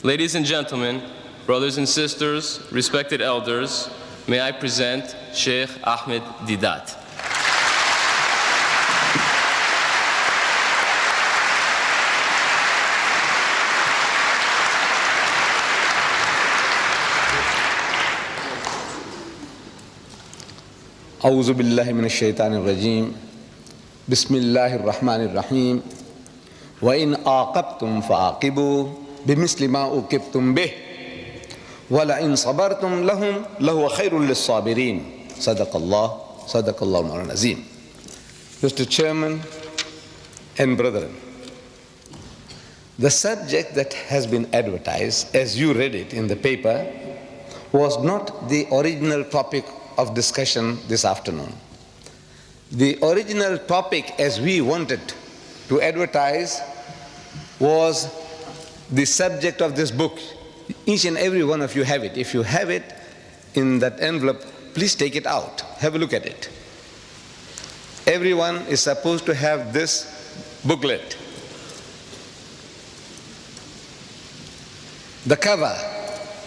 Ladies and gentlemen, brothers and sisters, respected elders, may I present Sheikh Ahmed Deedat. أعوذ بالله من الشيطان الرجيم بسم الله الرحمن الرحيم وإن عاقبتم فعاقبوا بمثل ما عوقبتم به ولئن صبرتم لهو خير للصابرين صدق الله المولى العظيم. Mr. Chairman and brethren, the subject that has been advertised, as you read it in the paper, was not the original topic of discussion this afternoon. The original topic, as we wanted to advertise, was the subject of this book. Each and every one of you have it. If you have it in that envelope, please take it out. Have a look at it. Everyone is supposed to have this booklet. The cover,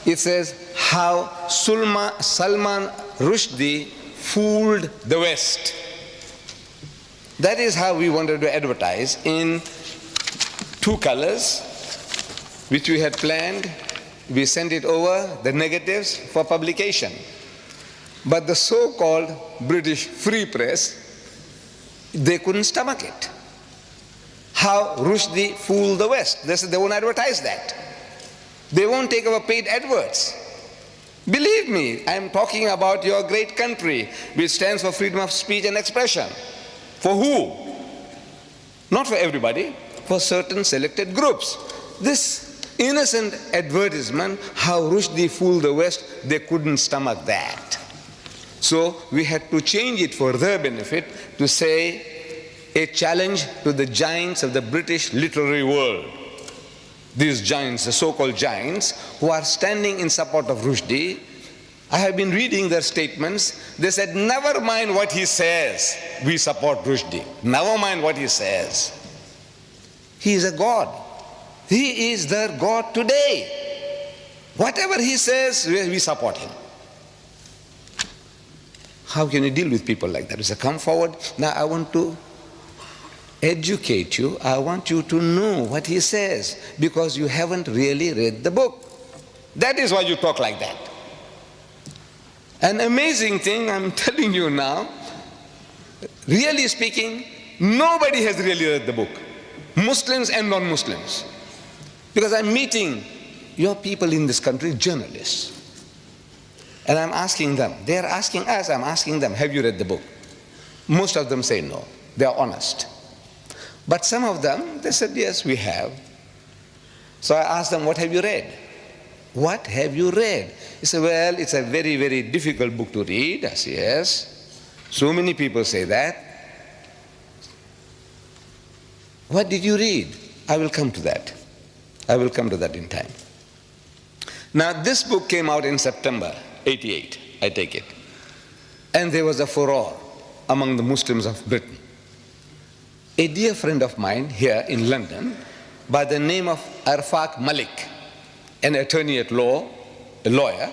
it says, How Salman Rushdie fooled the West. That is how we wanted to advertise, in two colors, which we had planned. We sent it over, the negatives, for publication. But the so-called British Free Press, they couldn't stomach it. How Rushdie fooled the West. They said they won't advertise that. They won't take our paid adverts. Believe me, I'm talking about your great country, which stands for freedom of speech and expression. For who? Not for everybody, for certain selected groups. This innocent advertisement, how Rushdie fooled the West, they couldn't stomach that. So we had to change it for their benefit to say a challenge to the giants of the British literary world. These giants, the so-called giants, who are standing in support of Rushdie, I have been reading their statements. They said, never mind what he says, we support Rushdie. Never mind what he says. He is a god. He is their god today. Whatever he says, we support him. How can you deal with people like that? We say, come forward. Now I want to educate you. I want you to know what he says, because you haven't really read the book. That is why you talk like that. An amazing thing, I'm telling you now, really speaking, nobody has really read the book, Muslims and non-Muslims. Because I'm meeting your people in this country, journalists, and I'm asking them, they're asking us, I'm asking them, have you read the book? Most of them say no. They are honest. But some of them, they said, yes, we have. So I asked them, what have you read? What have you read? He said, well, it's a very, very difficult book to read. I said, yes. So many people say that. What did you read? I will come to that. I will come to that in time. Now, this book came out in September 88, I take it. And there was a furore among the Muslims of Britain. A dear friend of mine here in London, by the name of Arfaq Malik, an attorney at law, a lawyer,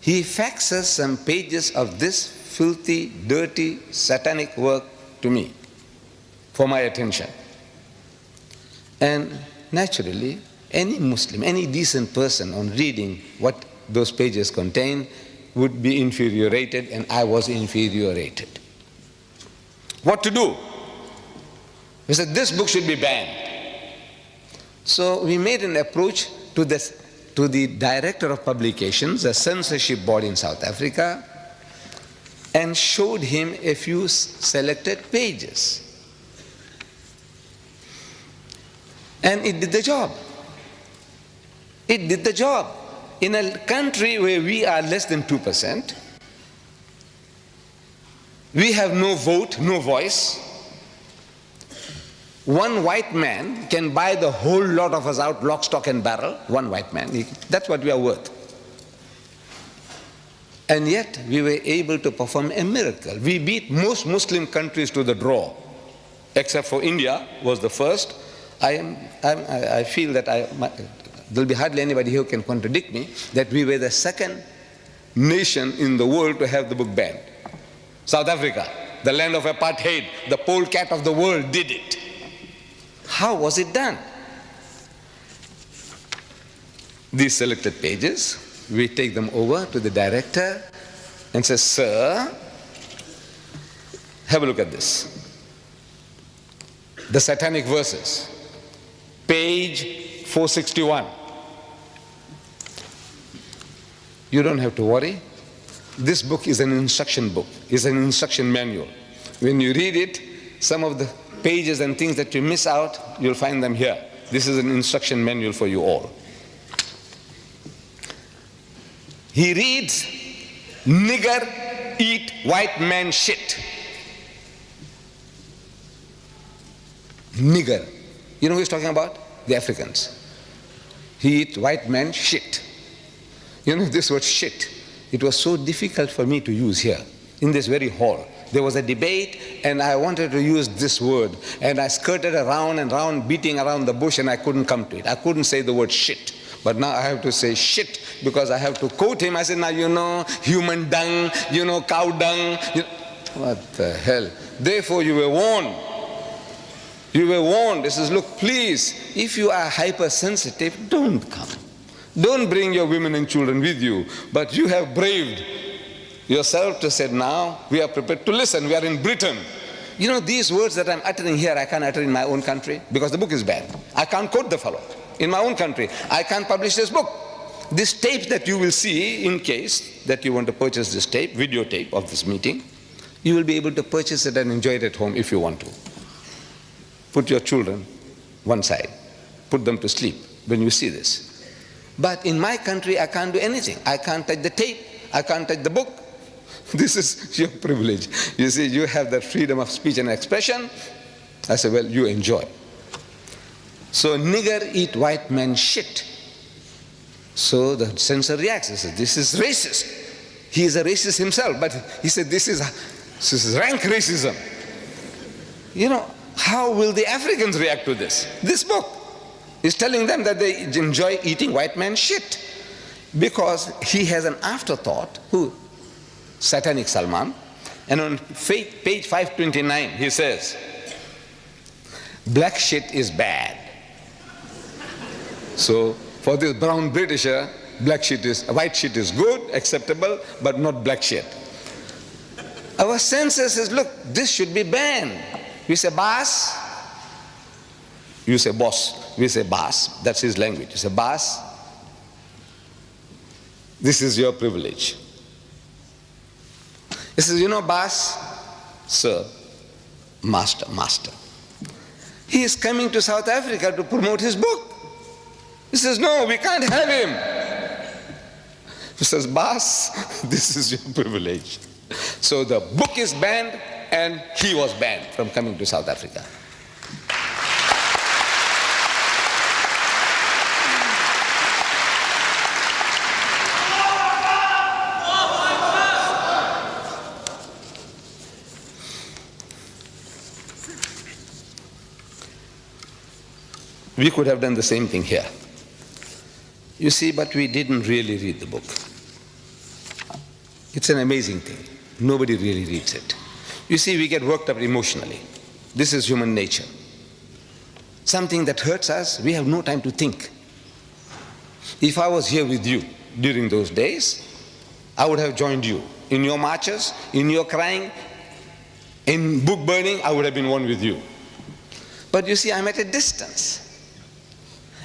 he faxes some pages of this filthy, dirty, satanic work to me for my attention. And naturally, any Muslim, any decent person on reading what those pages contain would be infuriated, and I was infuriated. What to do? We said, this book should be banned. So we made an approach to the director of publications, the censorship board in South Africa, and showed him a few selected pages. And it did the job. It did the job. In a country where we are less than 2%, we have no vote, no voice. One white man can buy the whole lot of us out, lock, stock and barrel. One white man, that's what we are worth. And yet we were able to perform a miracle. We beat most Muslim countries to the draw, except for India was the first. I feel that there'll be hardly anybody who can contradict me, that we were the second nation in the world to have the book banned. South Africa, the land of apartheid, the polecat of the world, did it. How was it done? These selected pages, we take them over to the director and say, sir, have a look at this. The Satanic Verses, page 461. You don't have to worry. This book is an instruction book, it's an instruction manual. When you read it, some of the pages and things that you miss out, you'll find them here. This is an instruction manual for you all. He reads, nigger eat white man shit. Nigger. You know who he's talking about? The Africans. He eat white man shit. You know this word shit, it was so difficult for me to use here, in this very hall. There was a debate and I wanted to use this word and I skirted around and around, beating around the bush, and I couldn't come to it. I couldn't say the word shit. But now I have to say shit because I have to quote him. I said, now you know, human dung, you know, cow dung. What the hell? Therefore you were warned. You were warned. He says, look, please, if you are hypersensitive, don't come. Don't bring your women and children with you. But you have braved yourself to say, now we are prepared to listen. We are in Britain. You know, these words that I'm uttering here, I can't utter in my own country because the book is banned. I can't quote the fellow. In my own country, I can't publish this book. This tape that you will see, in case that you want to purchase this tape, videotape of this meeting, you will be able to purchase it and enjoy it at home if you want to. Put your children one side. Put them to sleep when you see this. But in my country, I can't do anything. I can't touch the tape. I can't touch the book. This is your privilege. You see, you have that freedom of speech and expression. I say, well, you enjoy. So nigger eat white man shit. So the censor reacts. He says, this is racist. He is a racist himself, but he said, this is rank racism. You know, how will the Africans react to this? This book is telling them that they enjoy eating white man shit. Because he has an afterthought, who? Satanic Salman. And on page 529, he says, black shit is bad. So for this brown Britisher, white shit is good, acceptable, but not black shit. Our censor says, look, this should be banned. We say boss, you say boss, we say boss, that's his language. You say boss, this is your privilege. He says, you know, boss, sir, master. He is coming to South Africa to promote his book. He says, no, we can't have him. He says, boss, this is your privilege. So the book is banned and he was banned from coming to South Africa. We could have done the same thing here. You see, but we didn't really read the book. It's an amazing thing. Nobody really reads it. You see, we get worked up emotionally. This is human nature. Something that hurts us, we have no time to think. If I was here with you during those days, I would have joined you. In your marches, in your crying, in book burning, I would have been one with you. But you see, I'm at a distance.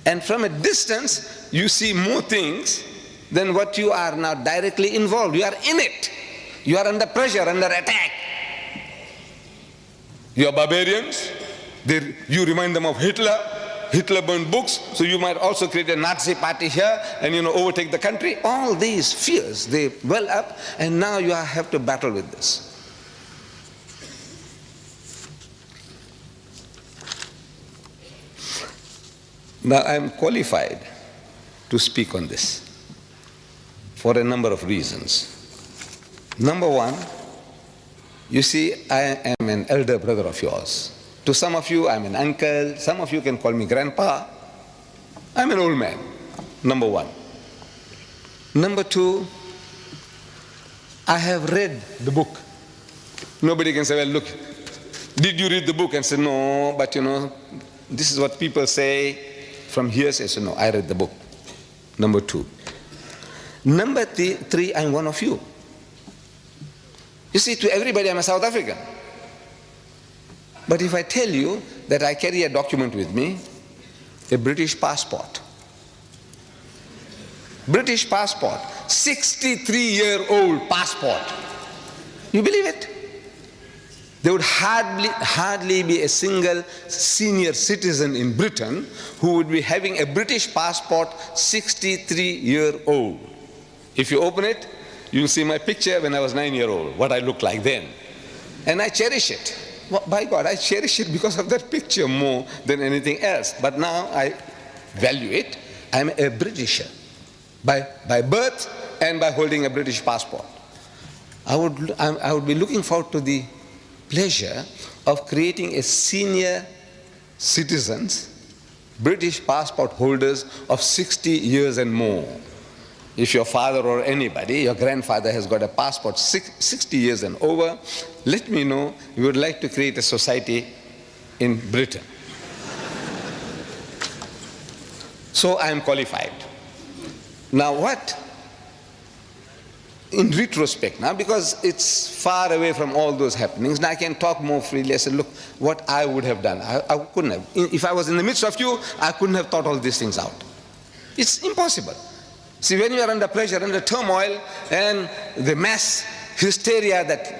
And from a distance, you see more things than what you are now directly involved. You are in it. You are under pressure, under attack. You are barbarians. You remind them of Hitler. Hitler burned books, so you might also create a Nazi party here and, overtake the country. All these fears, they well up, and now you have to battle with this. Now I am qualified to speak on this for a number of reasons. Number one, you see, I am an elder brother of yours. To some of you, I'm an uncle. Some of you can call me grandpa. I'm an old man. number one. Number two, I have read the book. Nobody can say, well, look, did you read the book? And say, no, but this is what people say from hearsay. So no, I read the book. Number two. Number three, I'm one of you. You see, to everybody, I'm a South African. But if I tell you that I carry a document with me, a British passport, 63-year-old passport, you believe it? There would hardly be a single senior citizen in Britain who would be having a British passport 63-year-old. If you open it, you'll see my picture when I was 9-year-old, what I looked like then. And I cherish it. Well, by God, I cherish it because of that picture more than anything else. But now I value it. I'm a Britisher by birth and by holding a British passport. I would be looking forward to the pleasure of creating a senior citizens, British passport holders of 60 years and more. If your father or anybody, your grandfather has got a passport 60 years and over, let me know. We would like to create a society in Britain. So I am qualified. Now what? In retrospect now, because it's far away from all those happenings, now I can talk more freely. I said, look, what I would have done. I couldn't have. If I was in the midst of you, I couldn't have thought all these things out. It's impossible. See, when you are under pressure, under turmoil, and the mass hysteria that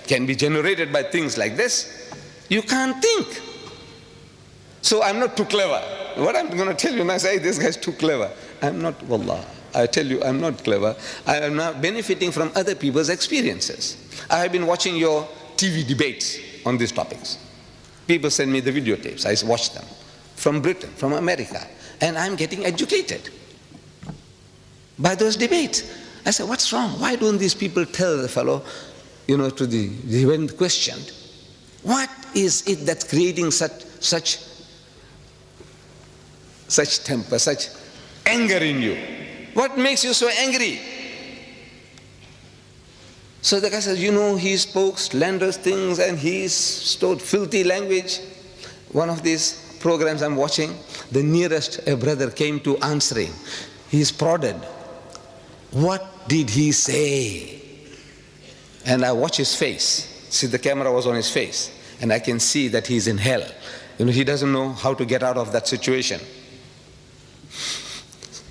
can be generated by things like this, you can't think. So I'm not too clever. What I'm going to tell you now, say, hey, this guy's too clever. I'm not, wallah. I tell you, I'm not clever. I am now benefiting from other people's experiences. I have been watching your TV debates on these topics. People send me the videotapes. I watch them from Britain, from America, and I'm getting educated by those debates. I said, what's wrong? Why don't these people tell the fellow, when questioned, what is it that's creating such temper, such anger in you? What makes you so angry? So the guy says, he spoke slanderous things and he stored filthy language. One of these programs I'm watching, the nearest a brother came to answering. He's prodded. What did he say? And I watch his face. See, the camera was on his face. And I can see that he's in hell. He doesn't know how to get out of that situation.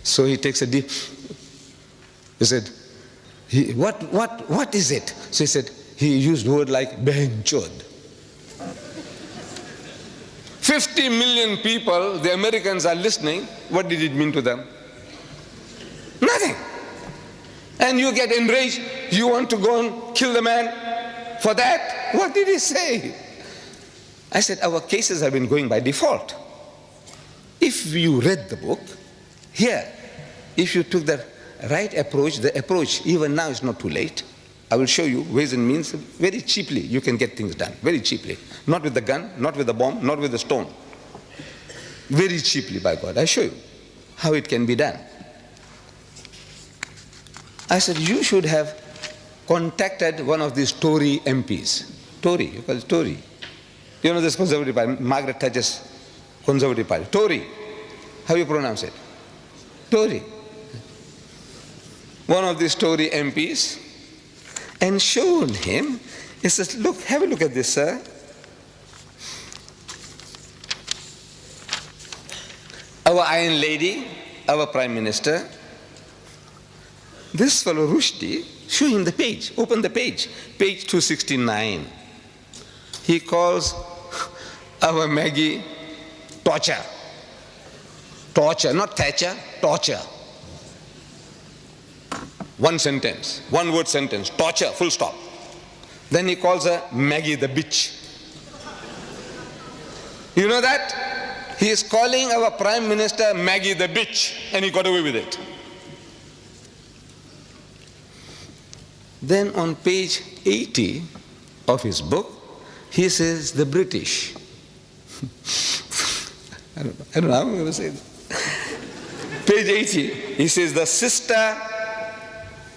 So he takes a deep, he said, what is it? So he said, he used word like benchod. 50 million people, the Americans are listening. What did it mean to them? Nothing. And you get enraged. You want to go and kill the man for that? What did he say? I said, our cases have been going by default. If you read the book, here, if you took the right approach, the approach, even now is not too late. I will show you ways and means. Very cheaply you can get things done, very cheaply. Not with the gun, not with the bomb, not with the stone. Very cheaply, by God. I show you how it can be done. I said, you should have contacted one of these Tory MPs. Tory, you call it Tory. This Conservative Party, Margaret Thatcher's Conservative Party. Tory. How you pronounce it? Tory. One of these Tory MPs, and showed him, he says, look, have a look at this, sir. Our Iron Lady, our Prime Minister, this fellow Rushdie, show him the page, open the page 269. He calls our Maggie torture. Torture, not Thatcher, torture. One sentence, one word sentence, torture, full stop. Then he calls her Maggie the bitch. You know that? He is calling our Prime Minister Maggie the bitch, and he got away with it. Then on page 80 of his book, he says the British. I don't know how I'm going to say that. Page 80, he says the sister,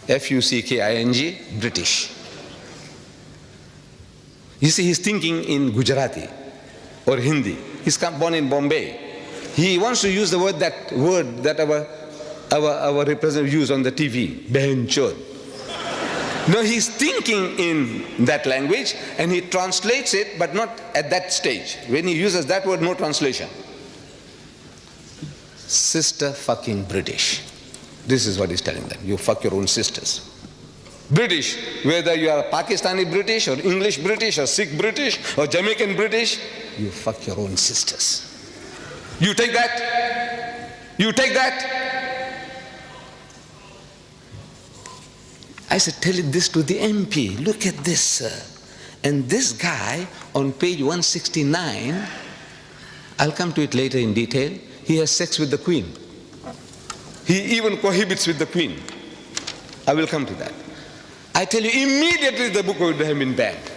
F-U-C-K-I-N-G, British. You see, he's thinking in Gujarati or Hindi. He's born in Bombay. He wants to use the word that our representative used on the TV, Behin Chod. No, he's thinking in that language and he translates it, but not at that stage. When he uses that word, no translation. Sister fucking British. This is what he's telling them. You fuck your own sisters. British, whether you are Pakistani British or English British or Sikh British or Jamaican British, you fuck your own sisters. You take that? You take that? I said, tell it this to the MP. Look at this, sir. And this guy on page 169, I'll come to it later in detail, he has sex with the Queen. He even cohabits with the Queen. I will come to that. I tell you, immediately the book would have been banned.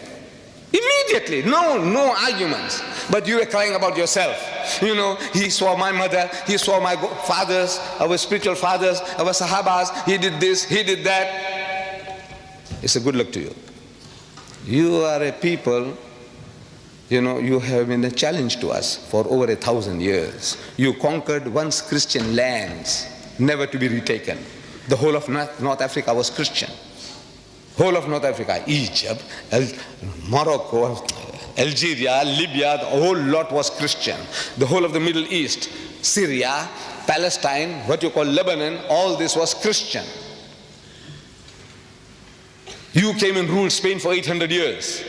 Immediately. No arguments. But you were crying about yourself. You know, he saw my mother, he saw my fathers, our spiritual fathers, our Sahabas, he did this, he did that. It's a good luck to you. You are a people, you know, you have been a challenge to us for over 1,000 years. You conquered once Christian lands, never to be retaken. The whole of North Africa was Christian. Whole of North Africa, Egypt, Morocco, Algeria, Libya, the whole lot was Christian. The whole of the Middle East, Syria, Palestine, what you call Lebanon, all this was Christian. You came and ruled Spain for 800 years.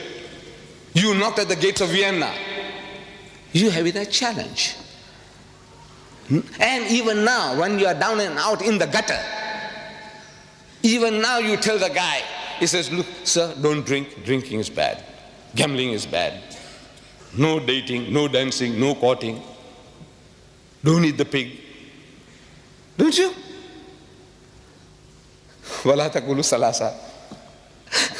You knocked at the gates of Vienna. You have it a challenge. And even now, when you are down and out in the gutter, even now you tell the guy, he says, look, sir, don't drink. Drinking is bad. Gambling is bad. No dating, no dancing, no courting. Don't eat the pig. Don't you? Wala taqulu salasa.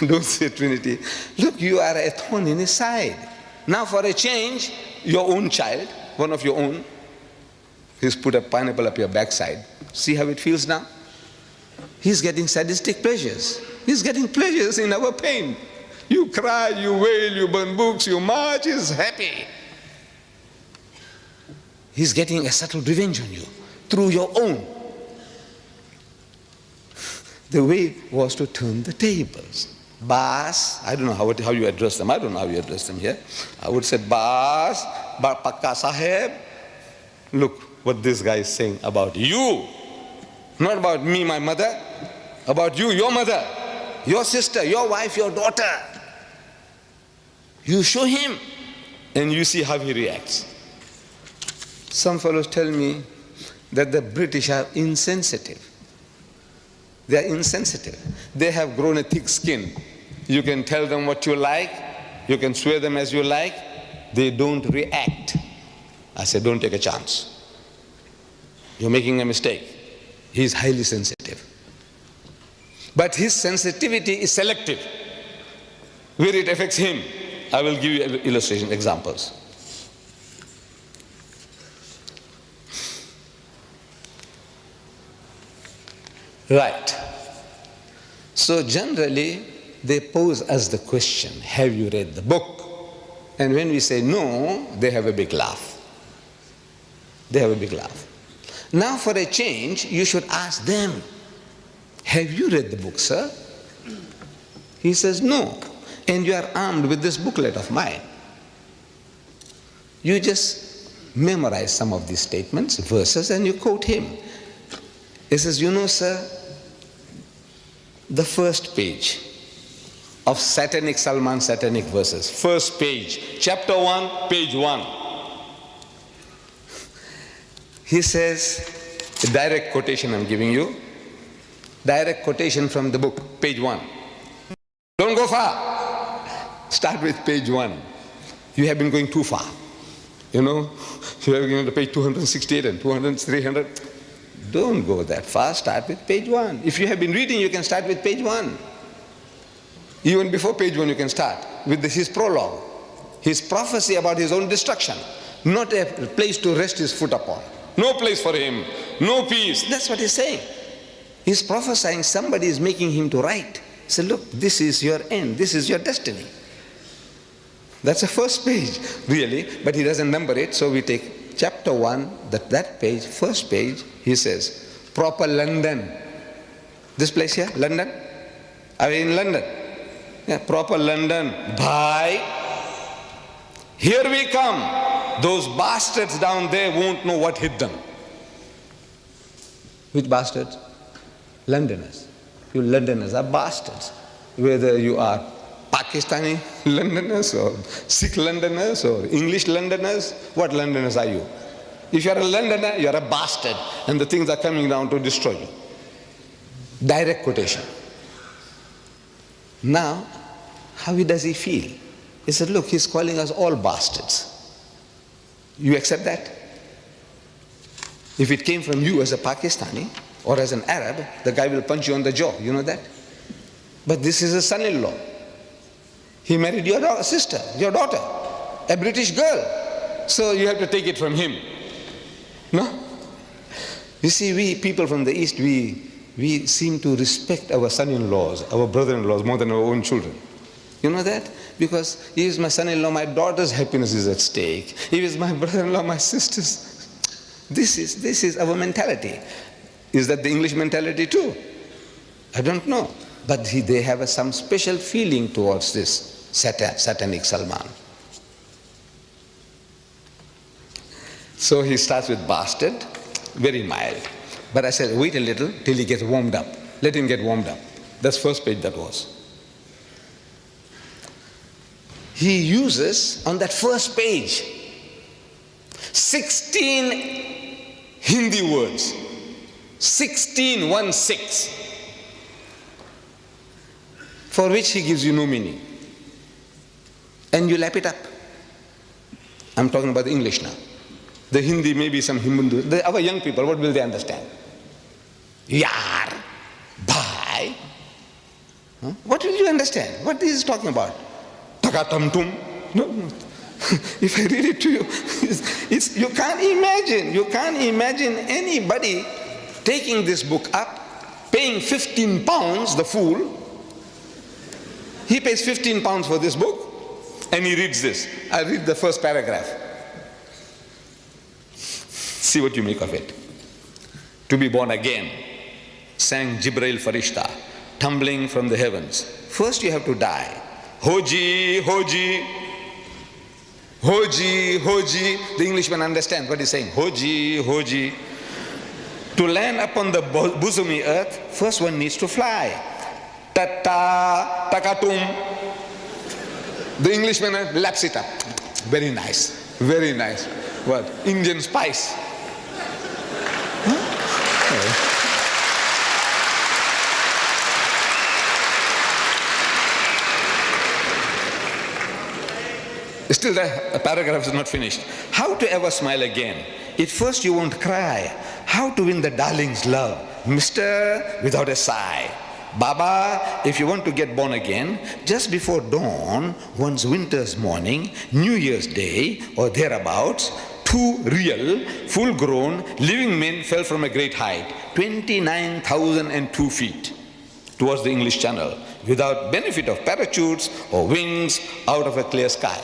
Don't say Trinity. Look, you are a thorn in his side. Now for a change, your own child, one of your own, he's put a pineapple up your backside. See how it feels now? He's getting sadistic pleasures. He's getting pleasures in our pain. You cry, you wail, you burn books, you march, he's happy. He's getting a subtle revenge on you through your own. The way was to turn the tables. Bas, I don't know how you address them. I don't know how you address them here. I would say, Bas, Pakka Sahib, look what this guy is saying about you. Not about me, my mother, about you, your mother, your sister, your wife, your daughter. You show him and you see how he reacts. Some fellows tell me that the British are insensitive. They are insensitive. They have grown a thick skin. You can tell them what you like, you can swear them as you like, they don't react. I said, don't take a chance. You're making a mistake. He is highly sensitive. But his sensitivity is selective. Where it affects him, I will give you illustration, examples. Right. So generally, they pose us the question, have you read the book? And when we say no, they have a big laugh. They have a big laugh. Now for a change, you should ask them, have you read the book, sir? He says, no. And you are armed with this booklet of mine. You just memorize some of these statements, verses, and you quote him. He says, you know, sir, the first page of Salman Satanic Verses, first page, chapter 1, page 1. He says, a direct quotation I'm giving you, direct quotation from the book, page 1. Don't go far. Start with page 1. You have been going too far. You know, you have been going to page 268 and 200, 300. Don't go that far. Start with page 1. If you have been reading, you can start with page 1. Even before page 1, you can start with his prologue, his prophecy about his own destruction. Not a place to rest his foot upon. No place for him no peace. That's what he's saying. He's prophesying somebody is making him to write. He said, look, this is your end, this is your destiny. That's the first page, really, but he doesn't number it, so we take chapter 1, that page, first page, he says, proper London. This place here, London? Are we in London? Yeah, proper London. Bye. Here we come. Those bastards down there won't know what hit them. Which bastards? Londoners. You Londoners are bastards. Whether you are Pakistani Londoners or Sikh Londoners or English Londoners, what Londoners are you? If you are a Londoner, you are a bastard, and the things are coming down to destroy you. Direct quotation. Now, how does he feel? He said, look, he's calling us all bastards. You accept that? If it came from you as a Pakistani or as an Arab, the guy will punch you on the jaw. You know that? But this is a son-in-law. He married your sister, your daughter, a British girl. So you have to take it from him. No? You see, we people from the East, we seem to respect our son-in-laws, our brother-in-laws more than our own children. You know that? Because he is my son-in-law, my daughter's happiness is at stake. He is my brother-in-law, my sister's. This is our mentality. Is that the English mentality too? I don't know. But they have some special feeling towards this satanic Salman. So he starts with bastard, very mild. But I said, wait a little till he gets warmed up. Let him get warmed up. That's first page that was. He uses, on that first page, 16 Hindi words. 16, 1-6. For which he gives you no meaning. And you lap it up. I'm talking about the English now. The Hindi, maybe some Hindu. Our young people, what will they understand? Yar, bhai. Huh? What will you understand? What is he talking about? Takatamtum. No. If I read it to you, you can't imagine anybody taking this book up, paying 15 pounds, the fool. He pays 15 pounds for this book, and he reads this. I read the first paragraph. See what you make of it. To be born again, sang Jibreel Farishta, tumbling from the heavens. First you have to die. Hoji, hoji, hoji, hoji. The Englishman understands what he's saying. Hoji, hoji. To land upon the bosomy earth, first one needs to fly. Tata, takatum. The Englishman laps it up. Very nice, very nice. What? Indian spice. Still the paragraph is not finished. How to ever smile again? At first you won't cry. How to win the darling's love? Mister, without a sigh. Baba, if you want to get born again, just before dawn, one's winter's morning, New Year's Day, or thereabouts, two real, full-grown, living men fell from a great height, 29,002 feet, towards the English Channel, without benefit of parachutes or wings, out of a clear sky.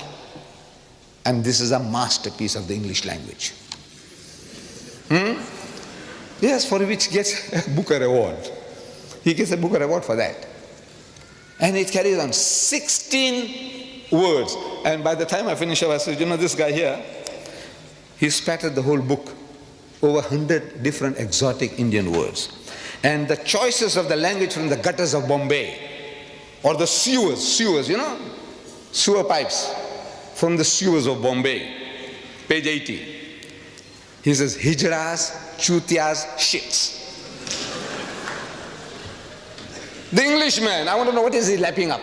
And this is a masterpiece of the English language. Yes, for which gets a Booker Award. He gets a Booker Award for that. And it carries on 16 words. And by the time I finish up, I said, you know, this guy here, he spattered the whole book, over 100 different exotic Indian words. And the choices of the language from the gutters of Bombay, or the sewers, you know, sewer pipes from the sewers of Bombay. Page 80. He says, hijras, chutias, shits. The Englishman, I want to know what is he lapping up.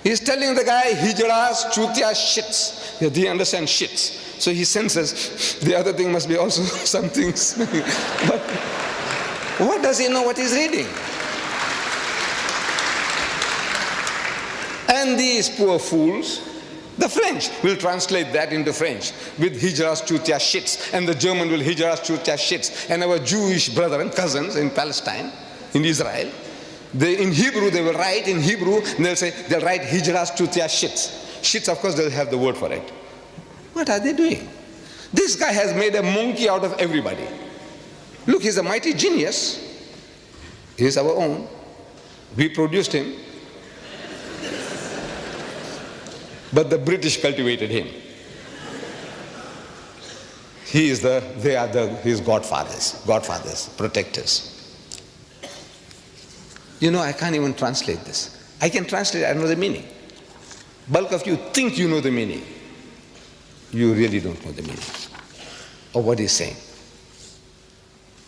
He's telling the guy, hijras, chutias, shits. Yeah, do you understand shits? So he senses the other thing must be also something smelling. But what does he know what he's reading? And these poor fools, The French will translate that into French with Hijras Chutia shits, and the German will Hijras Chutia shits. And our Jewish brethren, cousins in Palestine, in Israel, in Hebrew they will write in Hebrew, and they'll write Hijras Chutia shits. Shits, of course, they'll have the word for it. What are they doing? This guy has made a monkey out of everybody. Look, he's a mighty genius. He's our own. We produced him. But the British cultivated him. They are his godfathers, protectors. You know, I can't even translate this. I can translate, I know the meaning. Bulk of you think you know the meaning. You really don't know the meaning of what he's saying.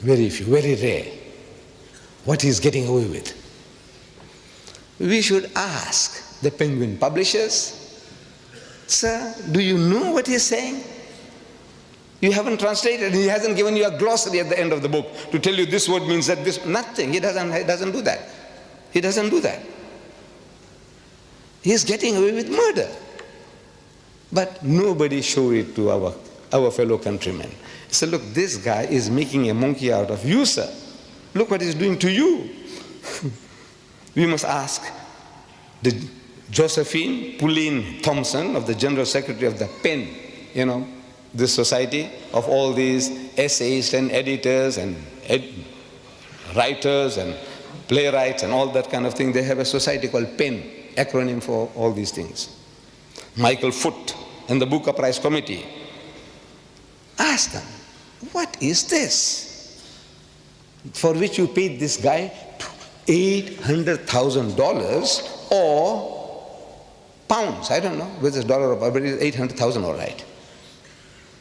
Very few, very rare. What he's getting away with. We should ask the Penguin publishers, sir, do you know what he's saying? You haven't translated, he hasn't given you a glossary at the end of the book to tell you this word means that this, nothing. He doesn't do that. He doesn't do that. He's getting away with murder. But nobody show it to our fellow countrymen. So look, this guy is making a monkey out of you, sir. Look what he's doing to you. We must ask the Josephine Pauline Thompson of the General Secretary of the PEN, you know, this society of all these essayists and editors and writers and playwrights and all that kind of thing. They have a society called PEN, acronym for all these things. Michael Foot and the Booker Prize Committee. Ask them, what is this? For which you paid this guy $800,000 or pounds, I don't know whether it's dollar or pound, but it's 800,000 all right,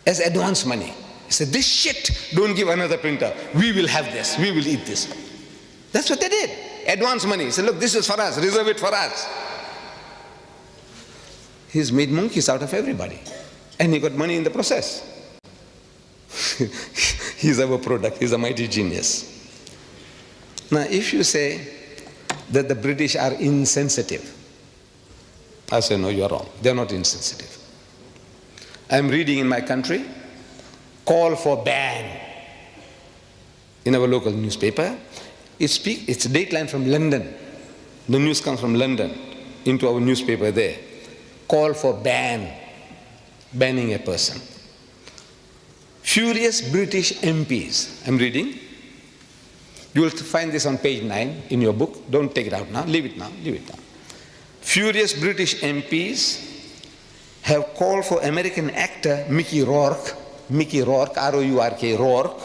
as advance money. He said, this shit, don't give another printer. We will have this, we will eat this. That's what they did, advance money. He said, look, this is for us, reserve it for us. He's made monkeys out of everybody. And he got money in the process. He's our product, he's a mighty genius. Now, if you say that the British are insensitive, I say, no, you're wrong. They're not insensitive. I'm reading in my country, call for ban in our local newspaper. It's a dateline from London. The news comes from London into our newspaper there. Call for banning a person. Furious British MPs, I'm reading. You will find this on page 9 in your book. Don't take it out now, leave it now, leave it now. Furious British MPs have called for American actor Mickey Rourke, R-O-U-R-K, Rourke,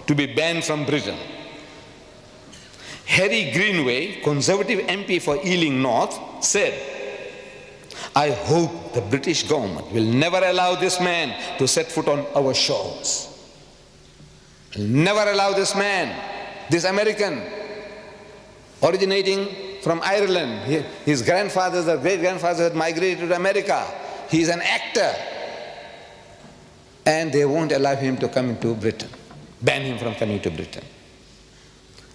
to be banned from Britain. Harry Greenway, Conservative MP for Ealing North, said, I hope the British government will never allow this man to set foot on our shores. Will never allow this man, this American, originating from Ireland. His grandfathers or great-grandfathers had migrated to America. He's an actor. And they won't allow him to come into Britain, ban him from coming to Britain.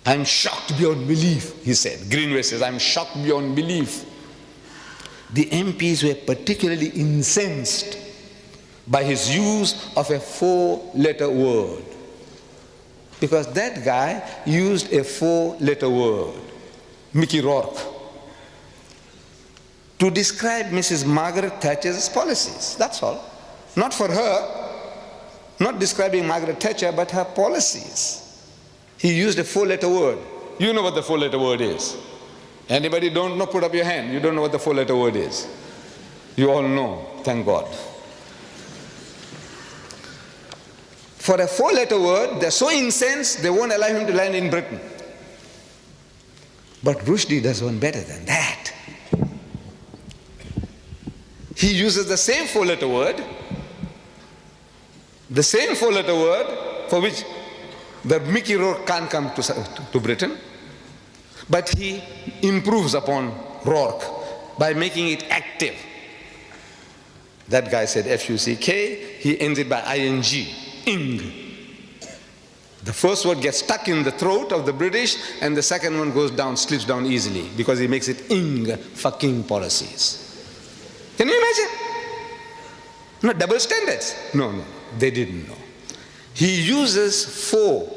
I'm shocked beyond belief, he said. Greenway says, I'm shocked beyond belief. The MPs were particularly incensed by his use of a 4-letter word. Because that guy used a 4-letter word, Mickey Rourke, to describe Mrs. Margaret Thatcher's policies. That's all. Not for her, not describing Margaret Thatcher, but her policies. He used a 4-letter word. You know what the 4-letter word is. Anybody don't know, put up your hand. You don't know what the 4-letter word is. You all know, thank God. For a 4-letter word, they're so incensed, they won't allow him to land in Britain. But Rushdie does one better than that. He uses the same 4-letter word, for which the Mickey Rourke can't come to Britain, but he improves upon Rourke by making it active. That guy said F-U-C-K, he ends it by I-N-G, ing. The first word gets stuck in the throat of the British, and the second one goes down, slips down easily, because he makes it ing, fucking policies. Can you imagine? No, double standards. No, they didn't know. He uses 4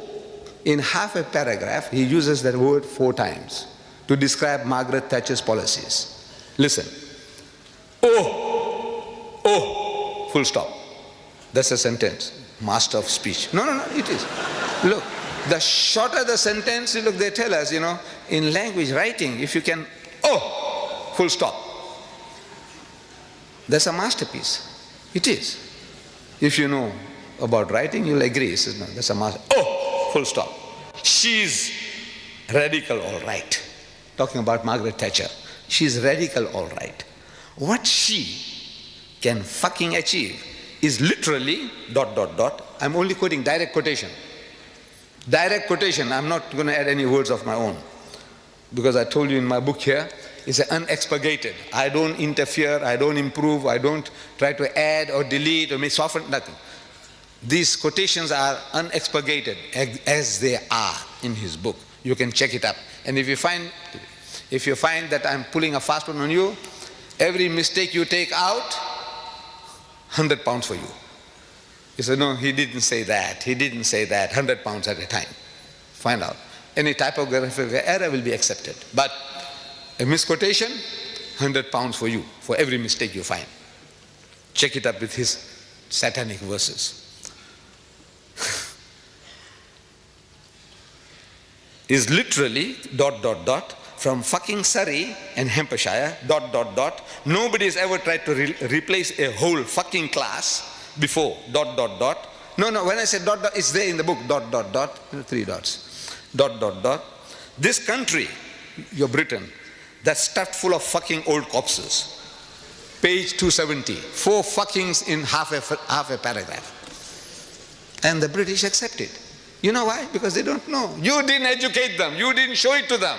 in half a paragraph. He uses that word 4 times to describe Margaret Thatcher's policies. Listen. Oh, full stop. That's a sentence. Master of speech. No, it is. Look, the shorter the sentence, look, they tell us, in language writing, if you can, full stop. That's a masterpiece. It is. If you know about writing, you'll agree. No, that's a master. Full stop. She's radical, all right. Talking about Margaret Thatcher. She's radical, all right. What she can fucking achieve is literally ... I'm only quoting direct quotation. Direct quotation. I'm not going to add any words of my own. Because I told you in my book here, it's unexpurgated. I don't interfere, I don't improve, I don't try to add or delete or soften, nothing. These quotations are unexpurgated as they are in his book. You can check it up. And if you find that I'm pulling a fast one on you, every mistake you take out, £100 for you. You say, no, he didn't say that, £100 at a time. Find out. Any typographical error will be accepted. But a misquotation, £100 for you, for every mistake you find. Check it up with his Satanic Verses. Is literally ... from fucking Surrey and Hampshire ... Nobody has ever tried to replace a whole fucking class before ... No, when I say ... it's there in the book ... 3 dots. ... This country, your Britain, that's stuffed full of fucking old corpses. Page 270. 4 fuckings in half a paragraph. And the British accept it. You know why? Because they don't know. You didn't educate them. You didn't show it to them.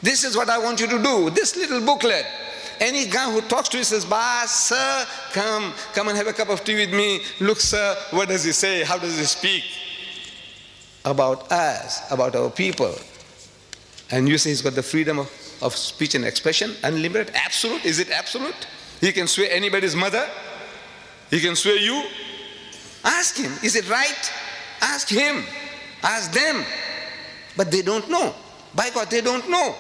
This is what I want you to do. This little booklet. Any guy who talks to you says, "Boss, sir, come and have a cup of tea with me. Look, sir, what does he say? How does he speak?" About us, about our people. And you say he's got the freedom of speech and expression, unlimited, absolute. Is it absolute? He can swear anybody's mother. He can swear you. Ask him, is it right? Ask him. Ask them. But they don't know. By God, they don't know.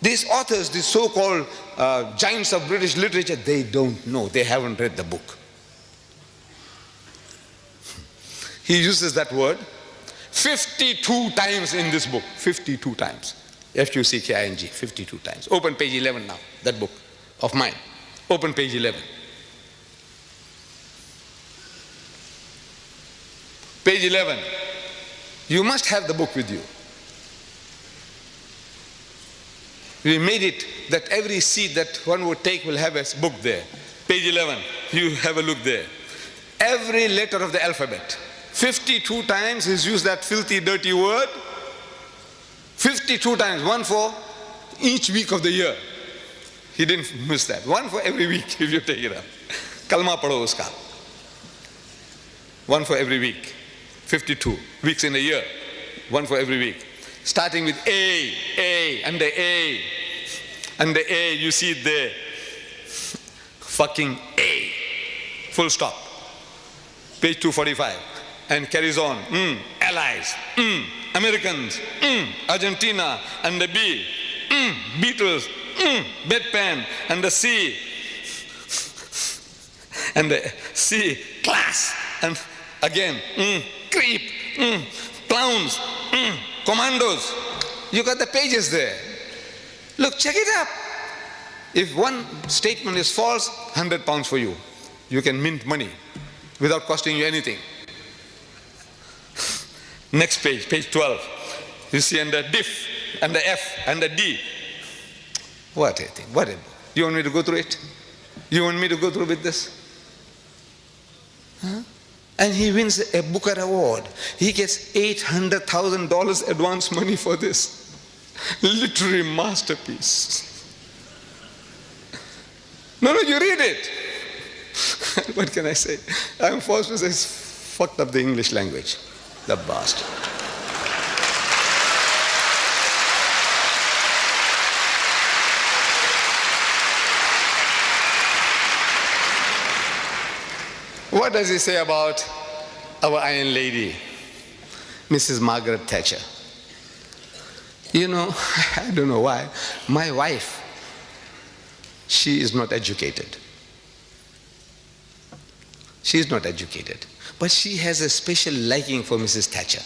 These authors, these so-called giants of British literature, they don't know. They haven't read the book. He uses that word 52 times in this book. 52 times. F-U-C-K-I-N-G. 52 times. Open page 11 now, that book of mine. Open page 11. Page 11. You must have the book with you. We made it that every seat that one would take will have a book there. Page 11. You have a look there. Every letter of the alphabet. 52 times he's used that filthy, dirty word. 52 times. One for each week of the year. He didn't miss that. One for every week if you take it up. Kalma padho uska. One for every week. 52 weeks in a year. One for every week. Starting with A, under A. Under A, you see it there. Fucking A. Full stop. Page 245. And carries on. Allies. Americans. Argentina. Under B. Beatles. Bedpan. Under C. And the C. Class. And again. Creep. Clowns. Commandos. You got the pages there. Look, check it up. If one statement is false, £100 for you. You can mint money without costing you anything. Next page, page 12. You see under diff, under F, under D. What a thing, what a book. You want me to go through it? You want me to go through with this? Huh? And he wins a Booker Award. He gets $800,000 advance money for this. Literary masterpiece. No, you read it. What can I say? I'm forced to say it's fucked up the English language. The bastard. What does he say about our Iron Lady, Mrs. Margaret Thatcher? You know, I don't know why. My wife, she is not educated. She is not educated. But she has a special liking for Mrs. Thatcher.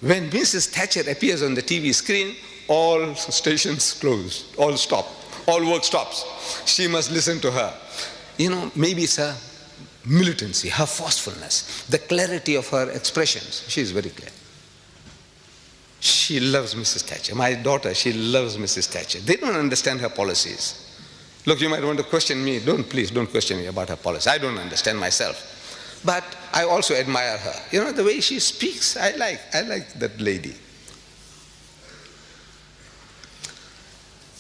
When Mrs. Thatcher appears on the TV screen, all stations close, all stop, all work stops. She must listen to her. You know, maybe it's her militancy, her forcefulness, the clarity of her expressions. She is very clear. She loves Mrs. Thatcher. My daughter, she loves Mrs. Thatcher. They don't understand her policies. Look, you might want to question me. Please don't question me about her policy. I don't understand myself. But I also admire her. You know, the way she speaks, I like that lady.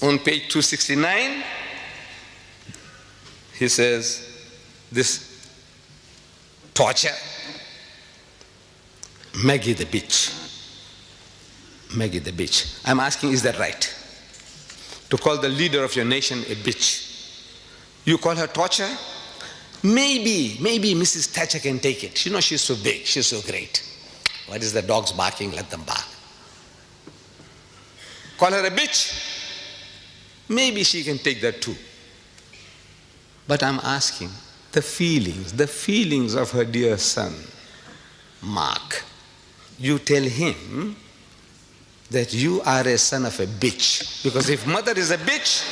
On page 269, he says, this torture, Maggie the bitch. Maggie the bitch. I'm asking, is that right? To call the leader of your nation a bitch. You call her torture? Maybe Mrs. Thatcher can take it. You know, she's so big, she's so great. What is the dogs barking? Let them bark. Call her a bitch? Maybe she can take that too. But I'm asking, the feelings of her dear son, Mark, you tell him that you are a son of a bitch. Because if mother is a bitch,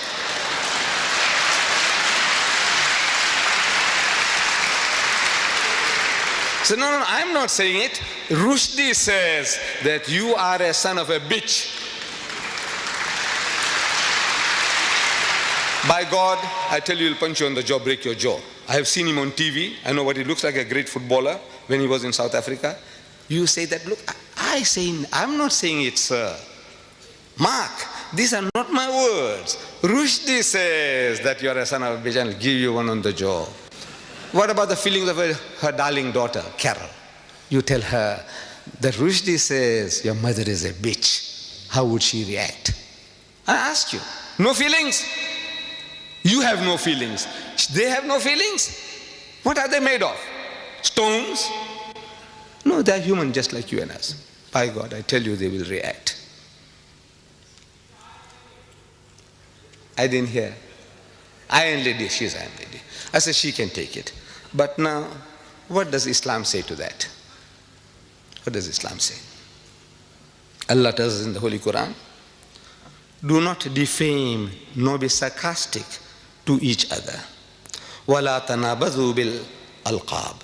so no, I'm not saying it. Rushdie says that you are a son of a bitch. By God, I tell you, he'll punch you on the jaw, break your jaw. I have seen him on TV. I know what he looks like, a great footballer when he was in South Africa. You say that, look, I'm not saying it, sir. Mark, these are not my words. Rushdie says that you are a son of a bitch and I'll give you one on the jaw. What about the feelings of her darling daughter, Carol? You tell her that Rushdie says your mother is a bitch. How would she react? I ask you. No feelings? You have no feelings. They have no feelings? What are they made of? Stones? No, they're human just like you and us. By God, I tell you, they will react. I didn't hear. Iron Lady, she's Iron Lady. I said she can take it. But now, what does Islam say to that? What does Islam say? Allah tells us in the Holy Quran, do not defame nor be sarcastic to each other. وَلَا تَنَابَذُوا بِالْأَلْقَابِ,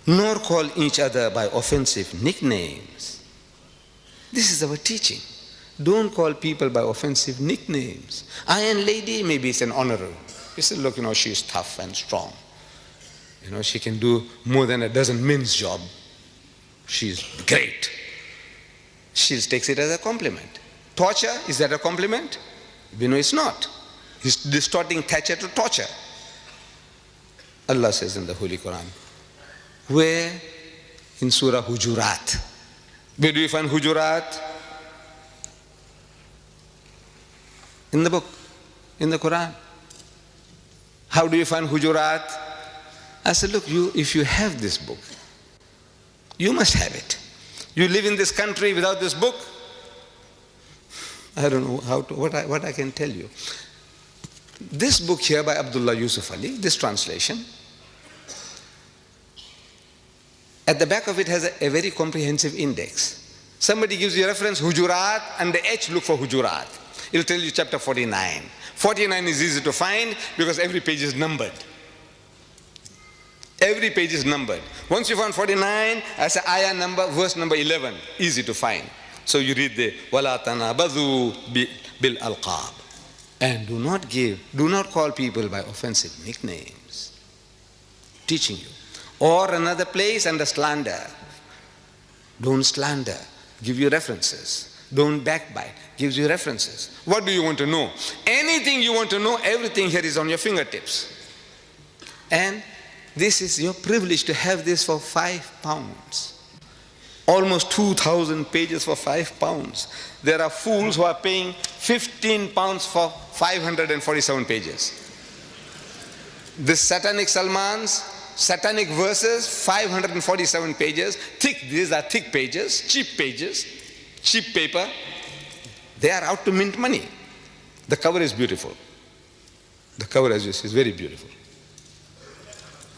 nor call each other by offensive nicknames. This is our teaching. Don't call people by offensive nicknames. Iron Lady, maybe it's an honor. You say, look, she's tough and strong. She can do more than a dozen men's job. She's great. She takes it as a compliment. Torture, is that a compliment? We know it's not. He's distorting Thatcher to torture. Allah says in the Holy Quran, where? In Surah Hujurat. Where do you find Hujurat? In the book, in the Quran. How do you find Hujurat? I said, look, if you have this book, you must have it. You live in this country without this book? I don't know what I can tell you. This book here by Abdullah Yusuf Ali, this translation, at the back of it has a very comprehensive index. Somebody gives you a reference, Hujurat, and the H, look for Hujurat. It'll tell you chapter 49. 49 is easy to find because every page is numbered. Every page is numbered. Once you find 49, as an ayah number, verse number 11, easy to find. So you read the وَلَا تَنَابَذُوا بِالْأَلْقَابِ, and do not call people by offensive nicknames. Teaching you. Or another place under slander. Don't slander. Give you references. Don't backbite. Gives you references. What do you want to know? Anything you want to know, everything here is on your fingertips. And this is your privilege to have this for £5. Almost 2,000 pages for £5. There are fools who are paying £15 for 547 pages. This Satanic Salmans, Satanic Verses, 547 pages. Thick, these are thick pages, cheap paper. They are out to mint money. The cover is beautiful. The cover, as you see, is very beautiful.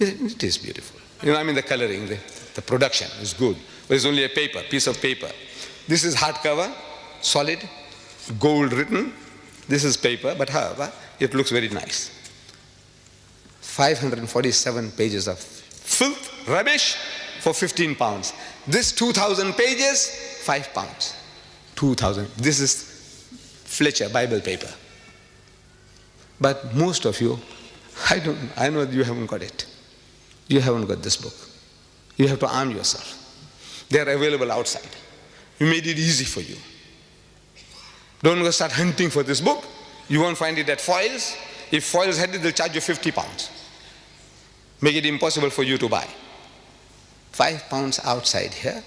It is beautiful. You know, I mean, the coloring, the production is good. But it's only a piece of paper. This is hardcover, solid, gold written. This is paper, but however, it looks very nice. 547 pages of filth, rubbish for 15 pounds. This 2,000 pages, 5 pounds. 2,000. This is Fletcher Bible paper. But most of you, I know you haven't got it. You haven't got this book. You have to arm yourself. They are available outside. We made it easy for you. Don't go start hunting for this book. You won't find it at Foyles. If Foyles had it, they'll charge you 50 pounds. Make it impossible for you to buy. 5 pounds outside here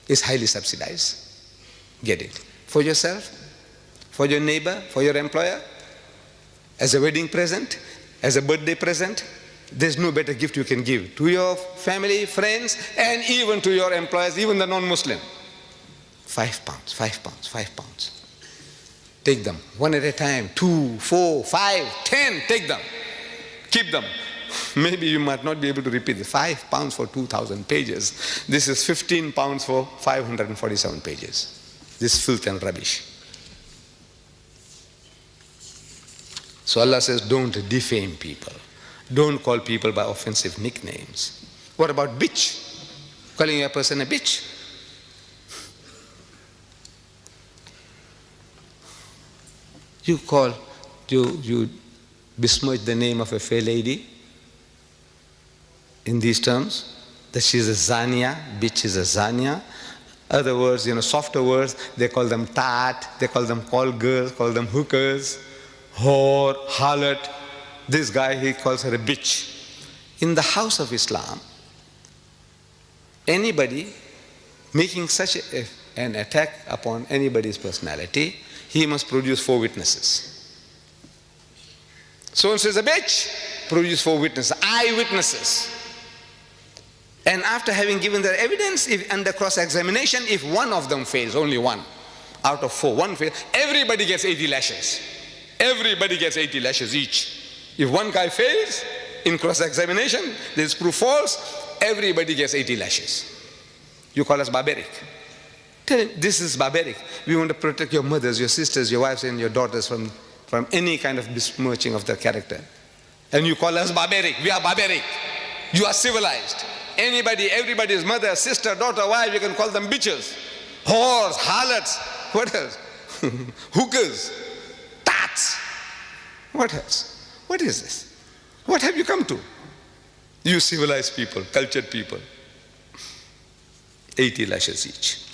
is highly subsidized. Get it. For yourself, for your neighbor, for your employer, as a wedding present, as a birthday present. There's no better gift you can give to your family, friends, and even to your employers, even the non-Muslim. 5 pounds, 5 pounds, 5 pounds. Take them one at a time. 2, 4, 5, 10, take them. Keep them. Maybe you might not be able to repeat the 5 pounds for 2,000 pages. This is 15 pounds for 547 pages. This filth and rubbish. So Allah says, don't defame people. Don't call people by offensive nicknames. What about bitch? Calling a person a bitch? You besmirch the name of a fair lady in these terms, that she's a zania, bitch is a zania. Other words, softer words, they call them tat, they call them call girls, call them hookers, whore, harlot. This guy, he calls her a bitch. In the house of Islam, anybody making such an attack upon anybody's personality, he must produce 4 witnesses. So-and-so is a bitch, produce 4 witnesses, eyewitnesses. And after having given their evidence, if under cross-examination, if one of them fails, only one out of 4, one fails, everybody gets 80 lashes. Everybody gets 80 lashes each. If one guy fails in cross-examination, this is proof false, everybody gets 80 lashes. You call us barbaric. Tell him, this is barbaric. We want to protect your mothers, your sisters, your wives, and your daughters from any kind of besmirching of their character. And you call us barbaric. We are barbaric. You are civilized. Everybody's mother, sister, daughter, wife, you can call them bitches, whores, harlots. What else? Hookers, tats. What else? What is this? What have you come to? You civilized people, cultured people. 80 lashes each.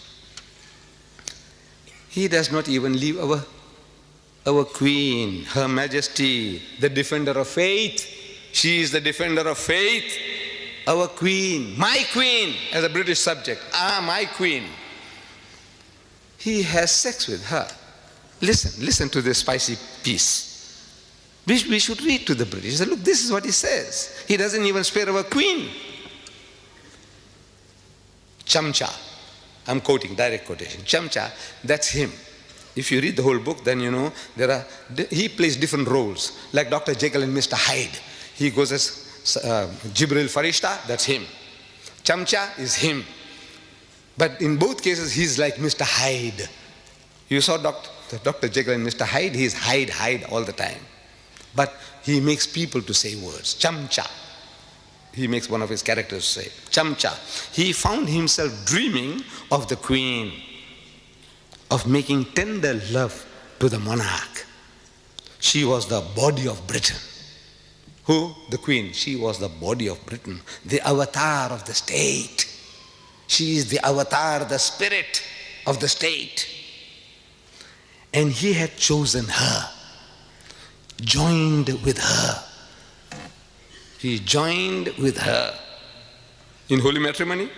He does not even leave our queen, Her Majesty, the defender of faith. She is the defender of faith. Our queen, my queen, as a British subject. My queen. He has sex with her. Listen to this spicy piece. We should read to the British. He said, look, this is what he says. He doesn't even spare our queen. Chamcha. I'm quoting, direct quotation. Chamcha, that's him. If you read the whole book, then you know he plays different roles. Like Dr. Jekyll and Mr. Hyde. He goes as Jibril Farishta, that's him. Chamcha is him. But in both cases, he's like Mr. Hyde. You saw Dr. Jekyll and Mr. Hyde, he's Hyde all the time. But he makes people to say words. Chamcha. He makes one of his characters say, Chamcha. He found himself dreaming of the queen, of making tender love to the monarch. She was the body of Britain. Who? The queen. She was the body of Britain, the avatar of the state. She is the avatar, the spirit of the state. And he had chosen her, joined with her. He joined with her. In holy matrimony?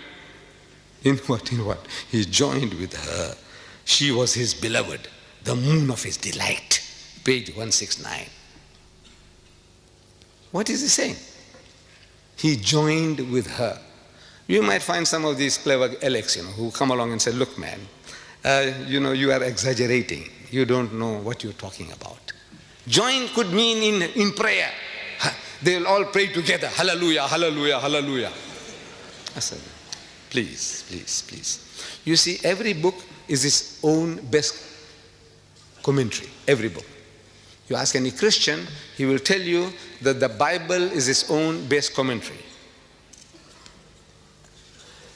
In what? He joined with her. She was his beloved, the moon of his delight. Page 169. What is he saying? he joined with her. You might find some of these clever elects, who come along and say, look, man, you are exaggerating. You don't know what you're talking about. Join could mean in prayer. They'll all pray together. Hallelujah, hallelujah, hallelujah. I said, please, please, please. You see, every book is its own best commentary. Every book. You ask any Christian, he will tell you that the Bible is its own best commentary.